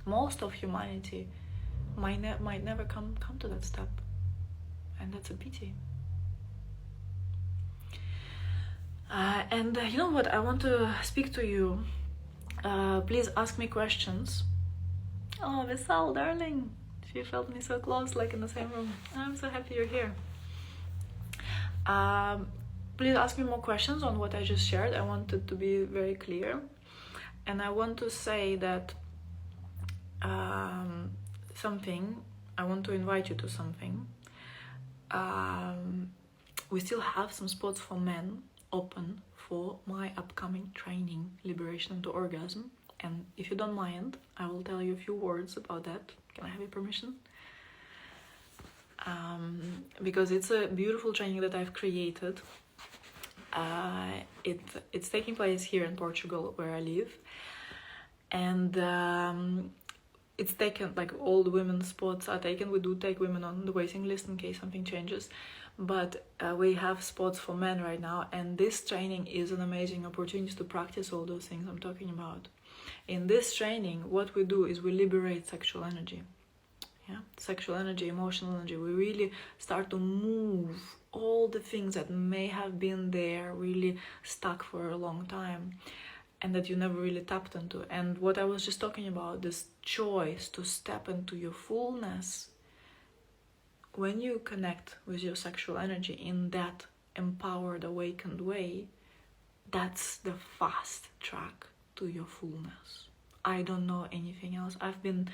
Most of humanity might never come to that step, and that's a pity. And you know what? I want to speak to you. Please ask me questions. Oh, Vishal, darling. She felt me so close, like in the same room. I'm so happy you're here. Please ask me more questions on what I just shared. I want it to be very clear. And I want to say that I want to invite you to something. We still have some spots for men open for my upcoming training, Liberation into Orgasm. And if you don't mind, I will tell you a few words about that. Can I have your permission? Because it's a beautiful training that I've created. It's taking place here in Portugal, where I live. And it's taken, like all the women's spots are taken. We do take women on the waiting list in case something changes. But we have spots for men right now, and this training is an amazing opportunity to practice all those things I'm talking about. In this training, what we do is we liberate sexual energy. Yeah, sexual energy, emotional energy. We really start to move all the things that may have been there, really stuck for a long time, and that you never really tapped into. And what I was just talking about, this choice to step into your fullness. When you connect with your sexual energy in that empowered, awakened way, that's the fast track to your fullness. I don't know anything else. I've been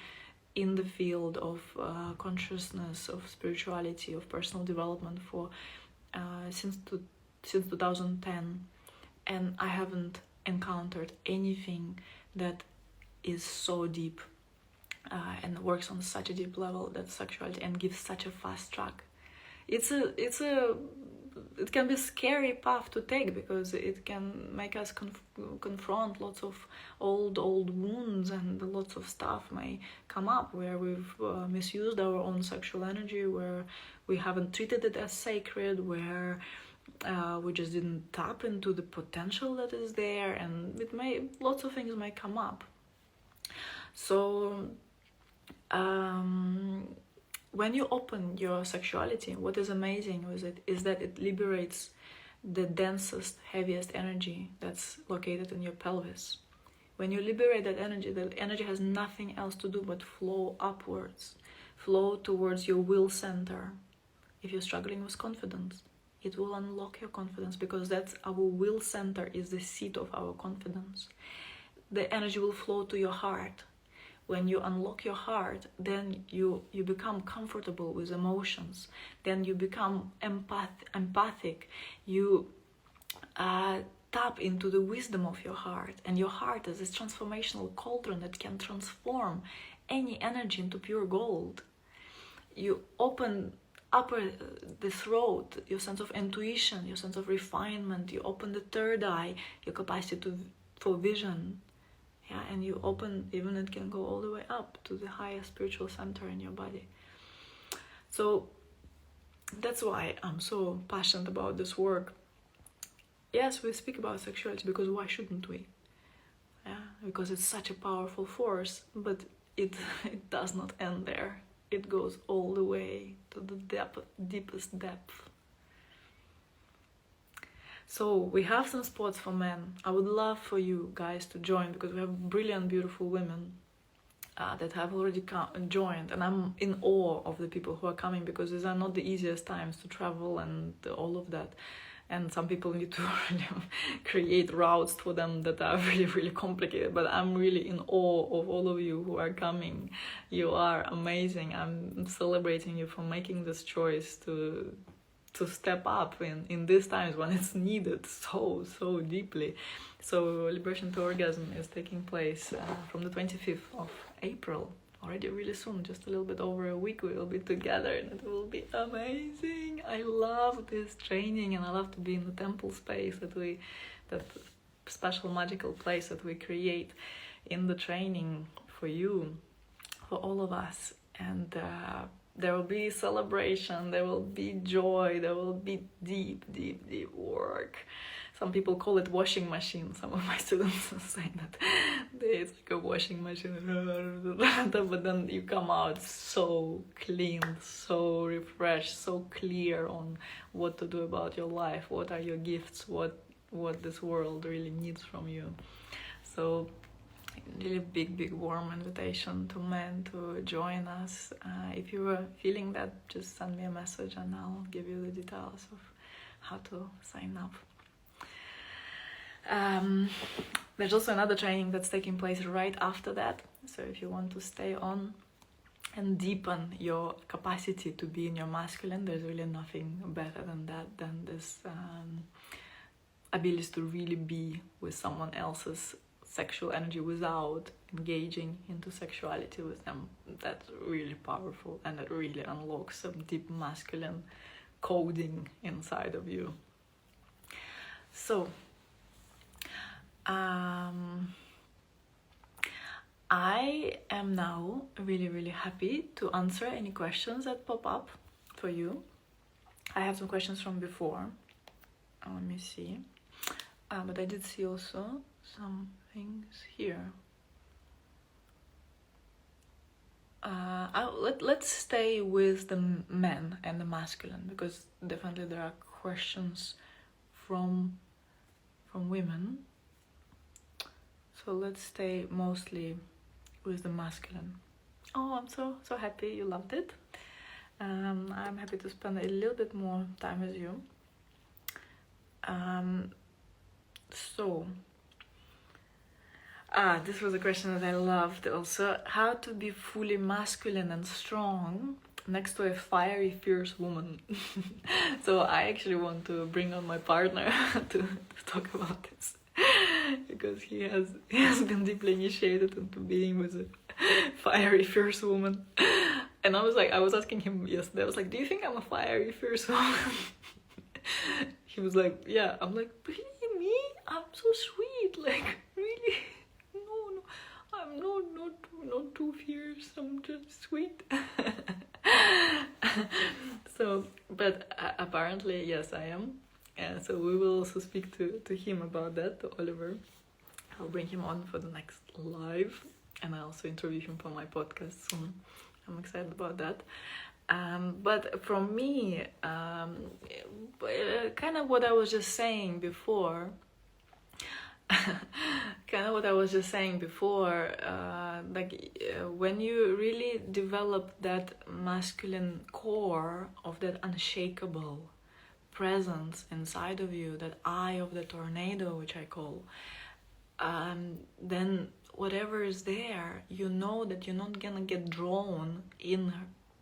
in the field of consciousness, of spirituality, of personal development for since 2010, and I haven't encountered anything that is so deep and works on such a deep level, that sexuality, and gives such a fast track. It's a it can be a scary path to take, because it can make us confront lots of old wounds, and lots of stuff may come up where we've misused our own sexual energy, where we haven't treated it as sacred, where we just didn't tap into the potential that is there, and lots of things may come up. So when you open your sexuality, what is amazing with it is that it liberates the densest, heaviest energy that's located in your pelvis. When you liberate that energy, the energy has nothing else to do but flow upwards, flow towards your will center. If you're struggling with confidence, it will unlock your confidence, because that's our will center, is the seat of our confidence. The energy will flow to your heart. When you unlock your heart, then you become comfortable with emotions. Then you become empathic. You tap into the wisdom of your heart. And your heart is this transformational cauldron that can transform any energy into pure gold. You open the throat, your sense of intuition, your sense of refinement. You open the third eye, your capacity for vision. Yeah, and you open, even it can go all the way up to the highest spiritual center in your body. So that's why I'm so passionate about this work. Yes, we speak about sexuality, because why shouldn't we? Yeah, because it's such a powerful force, but it does not end there. It goes all the way to the deepest depth. So we have some spots for men. I would love for you guys to join, because we have brilliant, beautiful women that have already joined, and I'm in awe of the people who are coming, because these are not the easiest times to travel and all of that. And some people need to really create routes for them that are really, really complicated. But I'm really in awe of all of you who are coming. You are amazing. I'm celebrating you for making this choice to step up in these times when it's needed so deeply. So Liberation to Orgasm is taking place from the 25th of April. Already really soon, just a little bit over a week, we will be together, and it will be amazing. I love this training, and I love to be in the temple space that special magical place that we create in the training for you, for all of us. And there will be celebration, there will be joy, there will be deep work. Some people call it washing machine. Some of my students say that it's like a washing machine, but then you come out so clean, so refreshed, so clear on what to do about your life, what are your gifts, what this world really needs from you. So really big warm invitation to men to join us. If you are feeling that, just send me a message and I'll give you the details of how to sign up. There's also another training that's taking place right after that. So if you want to stay on and deepen your capacity to be in your masculine, there's really nothing better than that, than this ability to really be with someone else's sexual energy without engaging into sexuality with them. That's really powerful, and it really unlocks some deep masculine coding inside of you. So I am now really happy to answer any questions that pop up for you. I have some questions from before. Let me see. But I did see also some things here. Let's stay with the men and the masculine, because definitely there are questions from women. So let's stay mostly with the masculine. Oh, I'm so happy you loved it. I'm happy to spend a little bit more time with you. This was a question that I loved also. How to be fully masculine and strong next to a fiery, fierce woman. So I actually want to bring on my partner to talk about this. Because he has been deeply initiated into being with a fiery, fierce woman. And I was asking him yesterday, I was like, do you think I'm a fiery, fierce woman? He was like, yeah. I'm like, really, me? I'm so sweet. Like, really? No, I'm not too fierce. I'm just sweet. So, but apparently, yes, I am. And so we will also speak to him about that, to Oliver. I'll bring him on for the next live, and I'll also interview him for my podcast soon. I'm excited about that. But from me, kind of what I was just saying before, when you really develop that masculine core of that unshakable presence inside of you, that eye of the tornado, which I call, then whatever is there, you know that you're not gonna get drawn in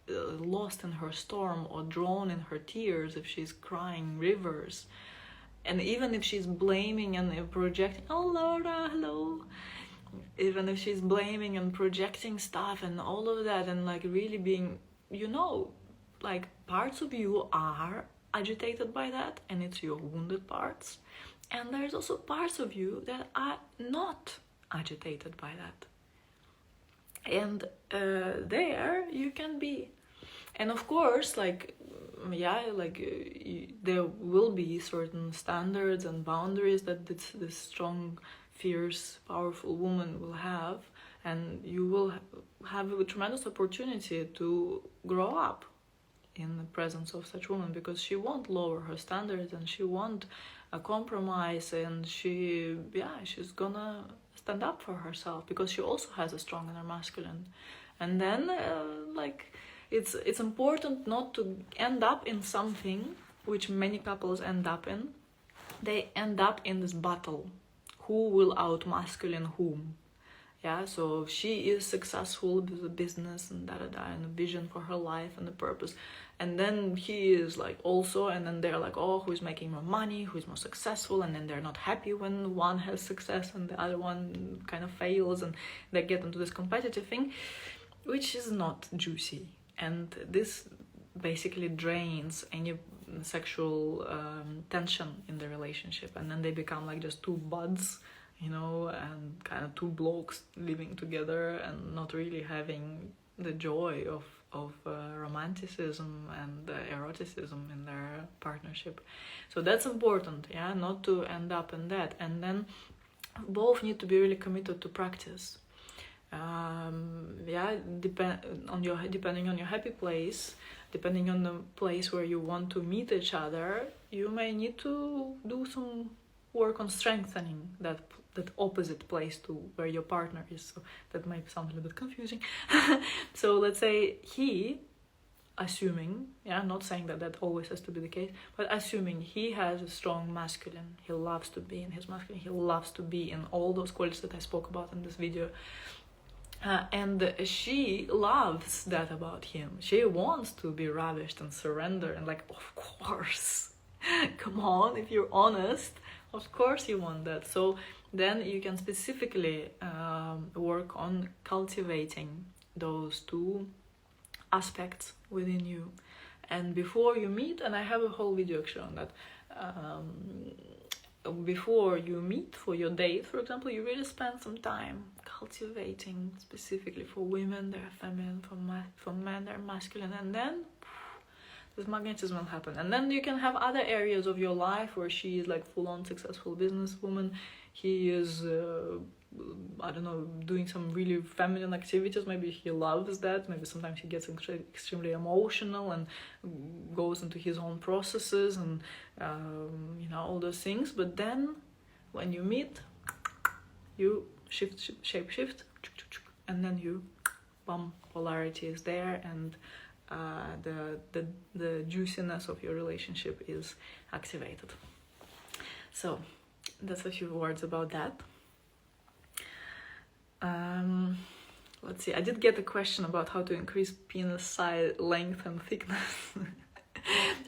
lost in her storm, or drawn in her tears if she's crying rivers. And even if she's blaming and projecting, oh Laura, hello, even if she's blaming and projecting stuff and all of that, and like really being, like parts of you are agitated by that, and it's your wounded parts, and there's also parts of you that are not agitated by that, and there you can be. And of course, there will be certain standards and boundaries that this strong, fierce, powerful woman will have, and you will have a tremendous opportunity to grow up in the presence of such woman, because she won't lower her standards, and she won't compromise, and she's gonna stand up for herself, because she also has a strong inner masculine. And then it's important not to end up in something which many couples end up in. They end up in this battle. Who will out-masculine whom? Yeah, so she is successful with the business and and a vision for her life and the purpose. And then he is like also, and then they're like, oh, who's making more money, who's more successful, and then they're not happy when one has success and the other one kind of fails, and they get into this competitive thing, which is not juicy. And this basically drains any sexual tension in the relationship, and then they become like just two buds, and kind of two blokes living together and not really having the joy of romanticism and eroticism in their partnership. So that's important, not to end up in that. And then both need to be really committed to practice. Depending on your happy place, depending on the place where you want to meet each other, you may need to do some work on strengthening that opposite place to where your partner is. So that might sound a little bit confusing. So let's say he, assuming, not saying that always has to be the case, but assuming he has a strong masculine, he loves to be in his masculine, he loves to be in all those qualities that I spoke about in this video. And she loves that about him. She wants to be ravished and surrender, and like, of course, come on, if you're honest, of course you want that. So then you can specifically work on cultivating those two aspects within you. And before you meet, and I have a whole video actually on that, before you meet for your date, for example, you really spend some time cultivating, specifically for women, they're feminine, for men, they're masculine, and then this magnetism will happen. And then you can have other areas of your life where she is like full-on successful businesswoman, he is doing some really feminine activities, maybe he loves that, maybe sometimes he gets extremely emotional and goes into his own processes and all those things. But then when you meet, you shape-shift, and then you polarity is there, and the juiciness of your relationship is activated. So that's a few words about that. Let's see, I did get a question about how to increase penis size, length and thickness.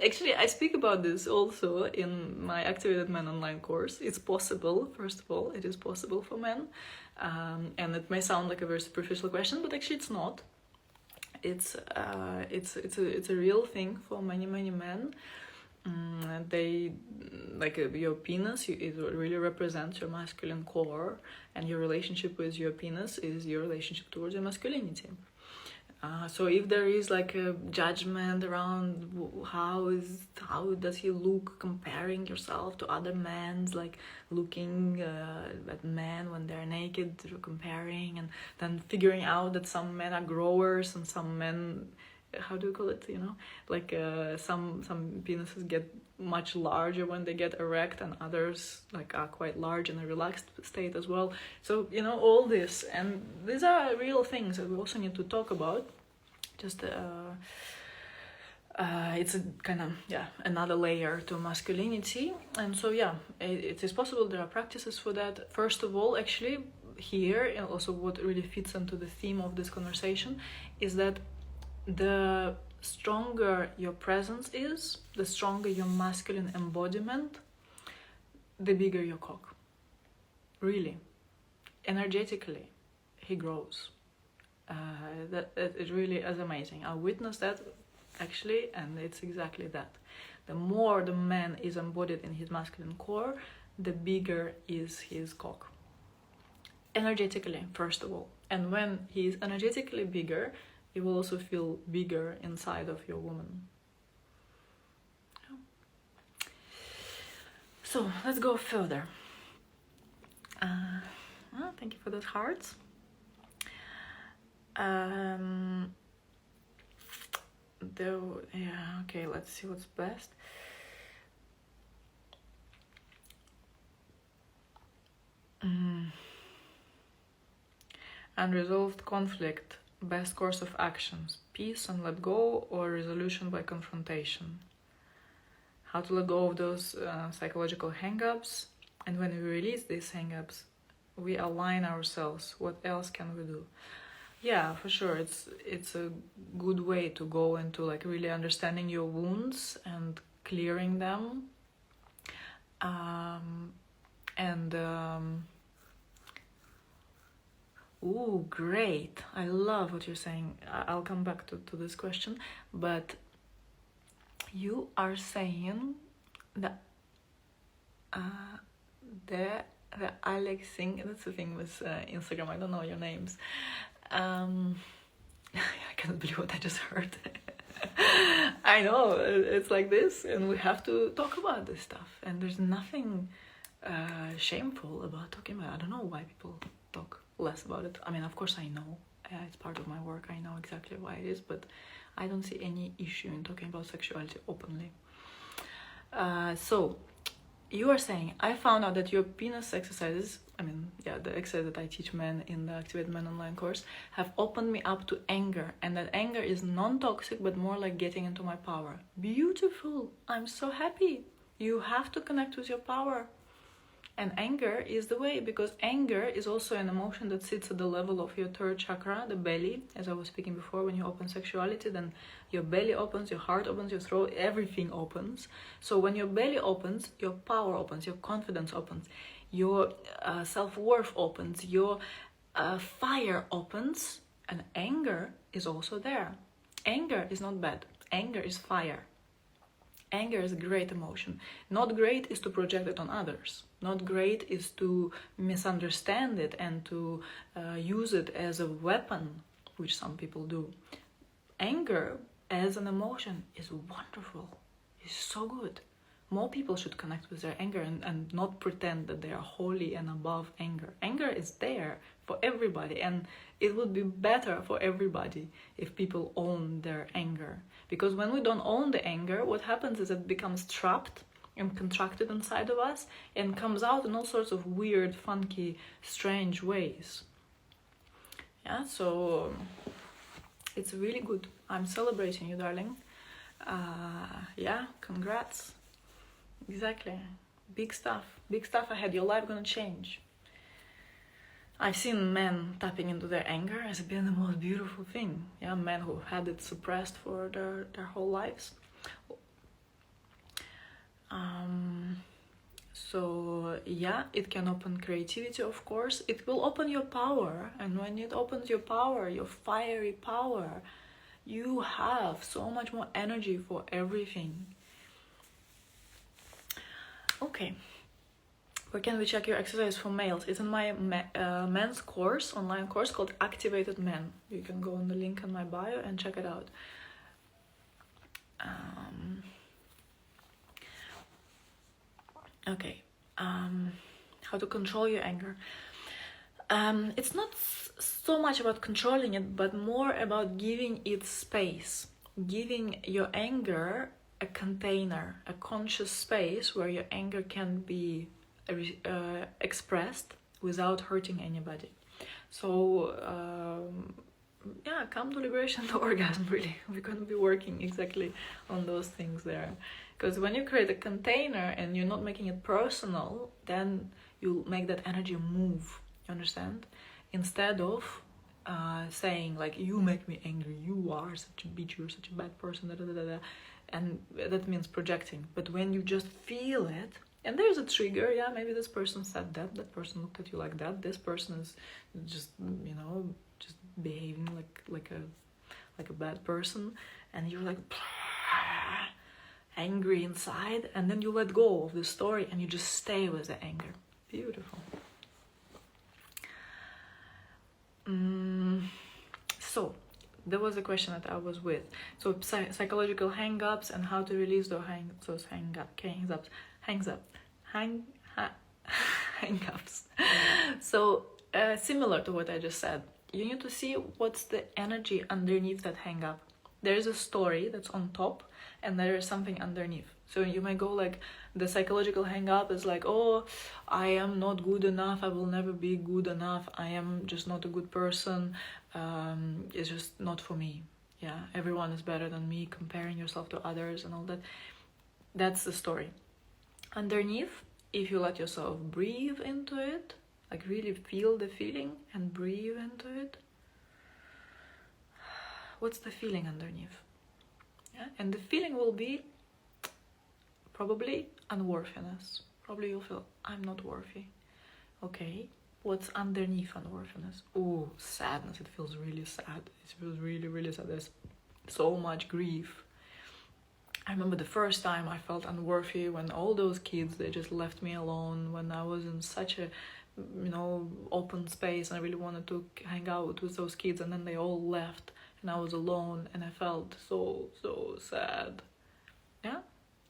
Actually, I speak about this also in my Activated Men online course. It's possible, first of all, it is possible for men. And it may sound like a very superficial question, but actually it's not. It's a real thing for many men. they like your penis, it really represents your masculine core, and your relationship with your penis is your relationship towards your masculinity. So if there is like a judgment around how does he look, comparing yourself to other men's, like looking at men when they're naked, comparing, and then figuring out that some men are growers and some men, how do you call it, like some penises get much larger when they get erect, and others like are quite large in a relaxed state as well. So all this, and these are real things that we also need to talk about. Just it's a kind of another layer to masculinity. And so it is possible there are practices for that. First of all, actually here, and also what really fits into the theme of this conversation, is that the stronger your presence is, the stronger your masculine embodiment, the bigger your cock. Really, energetically, he grows. That it really is amazing. I witnessed that actually, and it's exactly that. The more the man is embodied in his masculine core, the bigger is his cock. Energetically, first of all. And when he is energetically bigger, you will also feel bigger inside of your woman. So let's go further. Thank you for those hearts. Okay, let's see what's best. Unresolved conflict, best course of actions, peace and let go, or resolution by confrontation. How to let go of those psychological hang-ups, and when we release these hang-ups, we align ourselves. What else can we do? Yeah, for sure. It's a good way to go into like really understanding your wounds and clearing them. Great. I love what you're saying. I'll come back to this question, but you are saying that the Alex thing, that's the thing with Instagram, I don't know your names. I cannot believe what I just heard. I know, it's like this, and we have to talk about this stuff, and there's nothing shameful about talking about it. I don't know why people talk less about it. I mean, of course I know, it's part of my work, I know exactly why it is, but I don't see any issue in talking about sexuality openly. So you are saying, I found out that your penis exercises, the exercise that I teach men in the Activate Men online course, have opened me up to anger, and that anger is non-toxic but more like getting into my power. Beautiful. I'm so happy. You have to connect with your power. And anger is the way, because anger is also an emotion that sits at the level of your third chakra, the belly. As I was speaking before, when you open sexuality, then your belly opens, your heart opens, your throat, everything opens. So when your belly opens, your power opens, your confidence opens, your self-worth opens, your fire opens, and anger is also there. Anger is not bad. Anger is fire. Anger is a great emotion. Not great is to project it on others. Not great is to misunderstand it and to use it as a weapon, which some people do. Anger as an emotion is wonderful. It's so good. More people should connect with their anger and not pretend that they are holy and above anger. Anger is there for everybody, and it would be better for everybody if people own their anger. Because when we don't own the anger, what happens is it becomes trapped and contracted inside of us and comes out in all sorts of weird, funky, strange ways. Yeah, so it's really good. I'm celebrating you, darling. Congrats. Exactly. Big stuff ahead. Your life gonna change. I've seen men tapping into their anger as being the most beautiful thing. Yeah, men who had it suppressed for their whole lives. It can open creativity, of course. It will open your power, and when it opens your power, your fiery power, you have so much more energy for everything. Okay. Where can we check your exercise for males? It's in my men's course, online course called Activated Men. You can go on the link in my bio and check it out. Okay. How to control your anger. It's not so much about controlling it, but more about giving it space. Giving your anger a container, a conscious space where your anger can be expressed without hurting anybody. So come to liberation to orgasm, really. We're going to be working exactly on those things there. Because when you create a container and you're not making it personal, then you make that energy move, you understand? Instead of saying like, you make me angry, you are such a bitch, you're such a bad person, da, da, da, da. And that means projecting. But when you just feel it, and there's a trigger, yeah, maybe this person said that person looked at you like that, this person is just, just behaving like a bad person, and you're like angry inside, and then you let go of the story and you just stay with the anger. Beautiful. So there was a question that I was with. So psychological hang-ups and how to release those hang-ups. So similar to what I just said, you need to see what's the energy underneath that hang-up. There is a story that's on top and there is something underneath. So you may go like, the psychological hang-up is like, oh, I am not good enough, I will never be good enough, I am just not a good person, it's just not for me. Yeah, everyone is better than me, comparing yourself to others and all that. That's the story. Underneath, if you let yourself breathe into it, like really feel the feeling and breathe into it, what's the feeling underneath? Yeah, and the feeling will be probably unworthiness. Probably you'll feel, I'm not worthy. Okay, what's underneath unworthiness? Oh, sadness. It feels really sad. It feels really, really sad. There's so much grief. I remember the first time I felt unworthy when all those kids, they just left me alone, when I was in such a, open space and I really wanted to hang out with those kids, and then they all left and I was alone and I felt so sad. Yeah?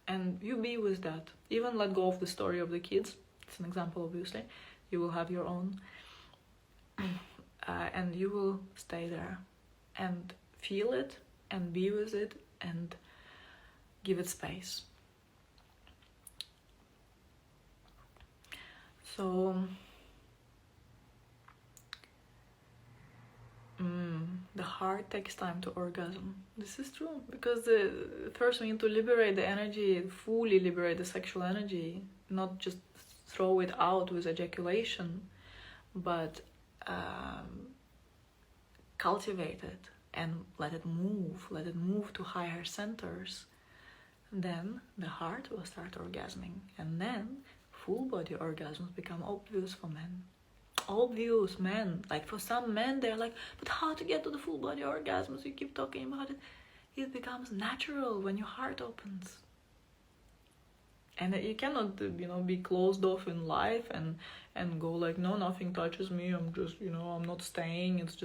And you be with that. Even let go of the story of the kids. It's an example, obviously. You will have your own. And you will stay there and feel it and be with it and give it space. So, the heart takes time to orgasm. This is true, because first we need to liberate the energy, fully liberate the sexual energy, not just throw it out with ejaculation, but cultivate it and let it move to higher centers. Then the heart will start orgasming, and then full body orgasms become obvious for men. Obvious, men. Like for some men, they're like, but how to get to the full body orgasms? You keep talking about it. It becomes natural when your heart opens. And you cannot, be closed off in life and go like, no, nothing touches me. I'm just, I'm not staying. It's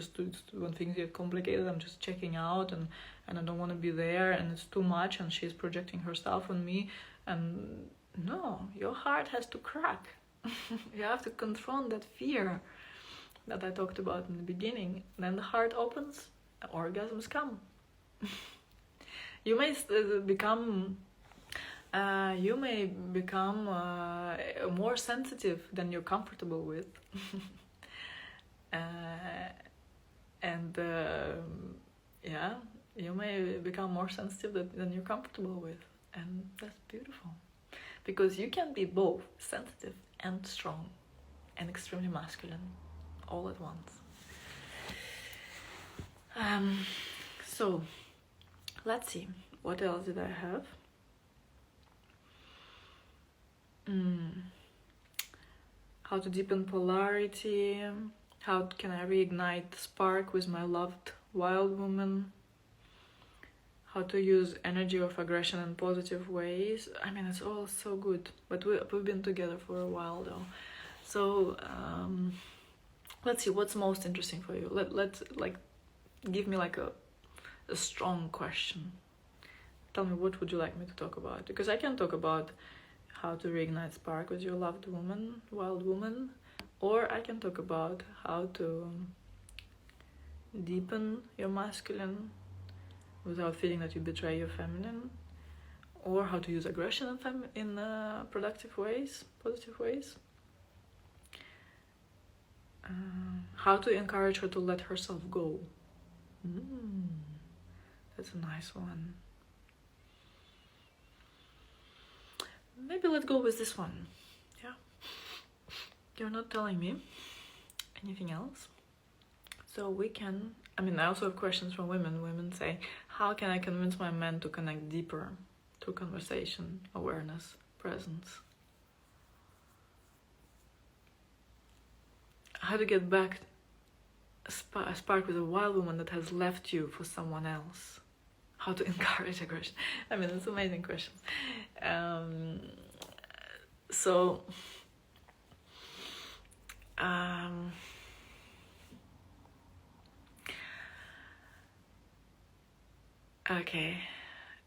when things get complicated, I'm just checking out and I don't want to be there and it's too much and she's projecting herself on me. And no, your heart has to crack. You have to confront that fear that I talked about in the beginning. Then the heart opens, orgasms come. You may become more sensitive than you're comfortable with. You may become more sensitive than you're comfortable with. And that's beautiful. Because you can be both sensitive and strong and extremely masculine all at once. So let's see, what else did I have? How to deepen polarity, how can I reignite the spark with my loved wild woman, how to use energy of aggression in positive ways. I mean, it's all so good, but we've been together for a while though. So let's see what's most interesting for you. Let's like give me like a strong question. Tell me, what would you like me to talk about? Because I can talk about how to reignite spark with your loved woman, wild woman, or I can talk about how to deepen your masculine without feeling that you betray your feminine, or how to use aggression in productive ways, positive ways. How to encourage her to let herself go. That's a nice one. Maybe let's go with this one. Yeah. You're not telling me anything else. So we can, I mean, I also have questions from women. Women say, how can I convince my men to connect deeper through conversation, awareness, presence? How to get back a spark with a wild woman that has left you for someone else? How to encourage aggression? I mean, it's amazing questions. Okay,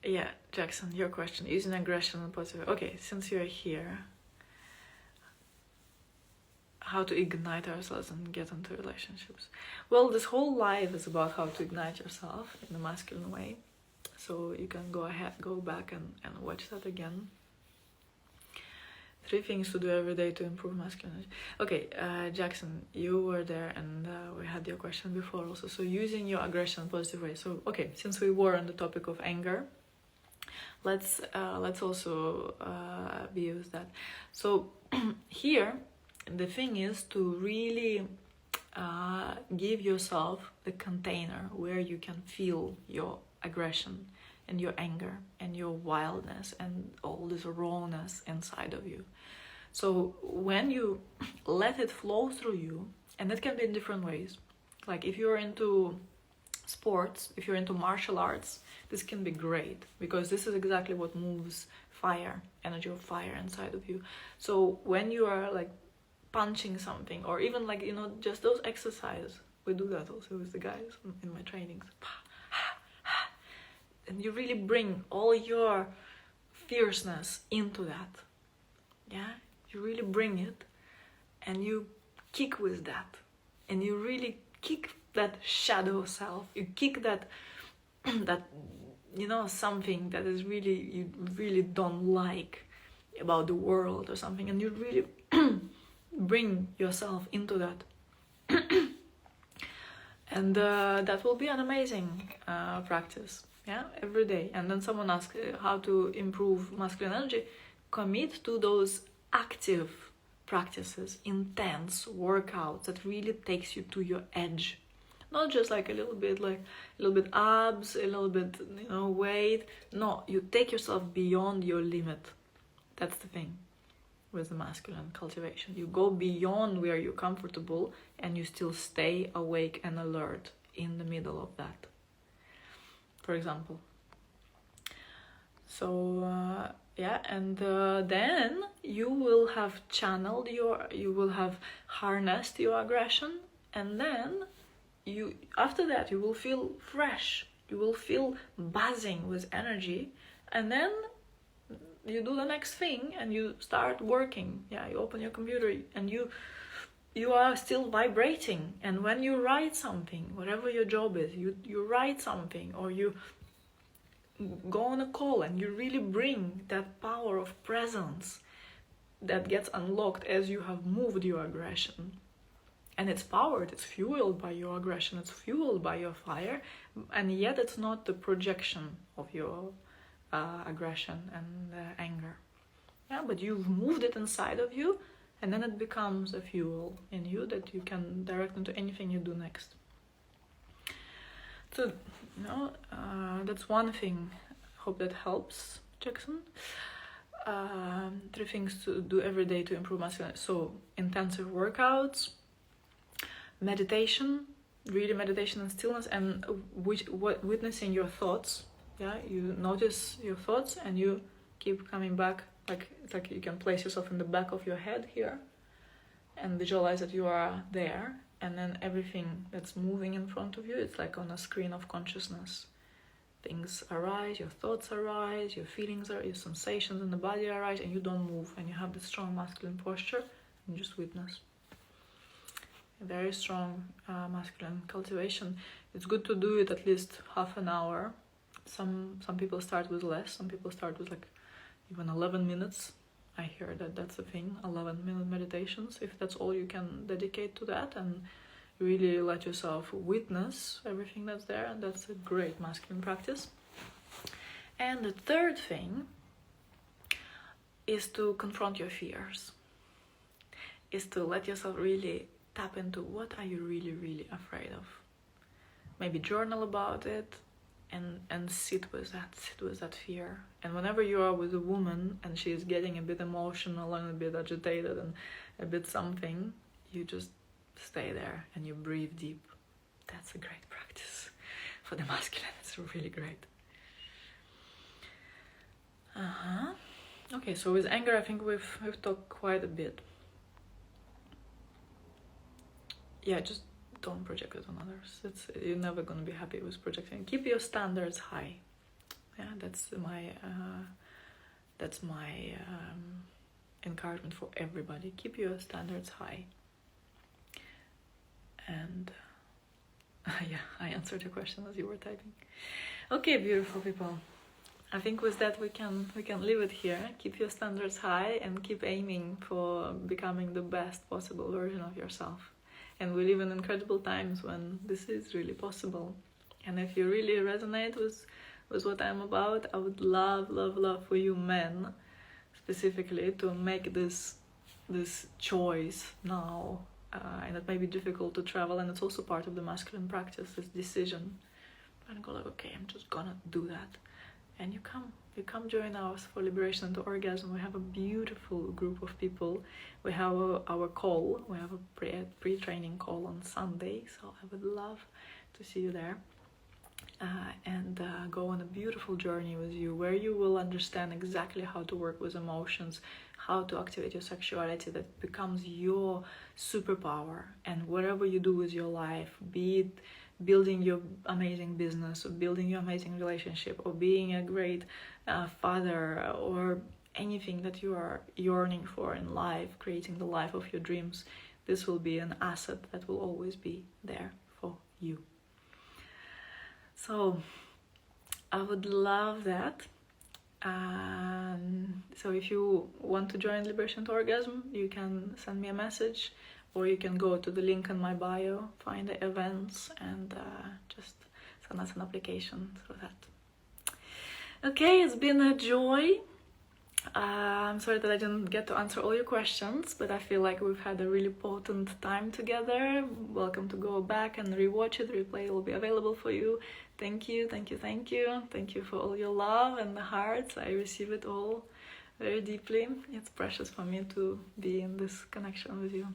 yeah, Jackson, your question, using aggression and positive. Okay, since you're here, how to ignite ourselves and get into relationships. Well, this whole life is about how to ignite yourself in a masculine way. So you can go back and watch that again. 3 things to do every day to improve masculinity. Okay, Jackson, you were there and we had your question before also. So using your aggression in a positive way. So, okay, since we were on the topic of anger, let's also use that. So here, the thing is to really give yourself the container where you can feel your aggression and your anger and your wildness and all this rawness inside of you. So when you let it flow through you, and that can be in different ways. Like if you're into sports, if you're into martial arts, this can be great because this is exactly what moves fire, energy of fire inside of you. So when you are like punching something, or even like, you know, just those exercises, we do that also with the guys in my trainings. And you really bring all your fierceness into that. Yeah, you really bring it and you kick with that. And you really kick that shadow self. You kick that, you know, something that is really, you really don't like about the world or something. And you really bring yourself into that. And that will be an amazing practice. Yeah, every day. And then someone asks how to improve masculine energy. Commit to those active practices, intense workouts that really takes you to your edge. Not just like a little bit abs, a little bit, you know, weight. No, you take yourself beyond your limit. That's the thing with the masculine cultivation. You go beyond where you're comfortable and you still stay awake and alert in the middle of that. For example. So yeah, and then you will have channeled you will have harnessed your aggression, and then after that you will feel fresh, you will feel buzzing with energy, and then you do the next thing and you start working. Yeah, you open your computer and you are still vibrating. And when you write something, whatever your job is, you write something, or you go on a call and you really bring that power of presence that gets unlocked as you have moved your aggression. And it's powered, it's fueled by your aggression, it's fueled by your fire, and yet it's not the projection of your aggression and anger. Yeah, but you've moved it inside of you, and then it becomes a fuel in you that you can direct into anything you do next. So, you know, that's one thing. Hope that helps, Jackson. 3 things to do every day to improve masculinity. So, intensive workouts, meditation, really meditation and stillness, and witnessing your thoughts. Yeah, you notice your thoughts and you keep coming back. It's like you can place yourself in the back of your head here and visualize that you are there, and then everything that's moving in front of you, it's like on a screen of consciousness. Things arise, your thoughts arise, your feelings are, your sensations in the body arise, and you don't move, and you have this strong masculine posture and just witness. A very strong masculine cultivation. It's good to do it at least half an hour. Some people start with less, some people start with like even 11 minutes. I hear that that's a thing, 11-minute meditations, if that's all you can dedicate to that, and really let yourself witness everything that's there, and that's a great masculine practice. And the third thing is to confront your fears, is to let yourself really tap into what are you really, really afraid of. Maybe journal about it and sit with that fear. And whenever you are with a woman and she is getting a bit emotional and a bit agitated and a bit something, you just stay there and you breathe deep. That's a great practice for the masculine. It's really great. Okay, so with anger, I think we've talked quite a bit. Yeah, just don't project it on others. You're never going to be happy with projecting. Keep your standards high. Yeah, that's my encouragement for everybody. Keep your standards high. And yeah, I answered your question as you were typing. Okay, beautiful people. I think with that we can leave it here. Keep your standards high and keep aiming for becoming the best possible version of yourself. And we live in incredible times when this is really possible. And if you really resonate with what I'm about, I would love for you men specifically to make this choice now. And it may be difficult to travel, and it's also part of the masculine practice, this decision. And go like, okay, I'm just gonna do that. And you come join us for Liberation into Orgasm. We have a beautiful group of people. We have our call. We have a pre-training call on Sunday, so I would love to see you there. And go on a beautiful journey with you, where you will understand exactly how to work with emotions, how to activate your sexuality that becomes your superpower. And whatever you do with your life, be it building your amazing business, or building your amazing relationship, or being a great father, or anything that you are yearning for in life, creating the life of your dreams, this will be an asset that will always be there for you. So I would love that. So if you want to join Liberation to Orgasm, you can send me a message, or you can go to the link in my bio, find the events, and just send us an application through that. Okay, it's been a joy. I'm sorry that I didn't get to answer all your questions, but I feel like we've had a really potent time together. Welcome to go back and rewatch it. The replay will be available for you. Thank you. Thank you for all your love and the hearts. I receive it all very deeply. It's precious for me to be in this connection with you.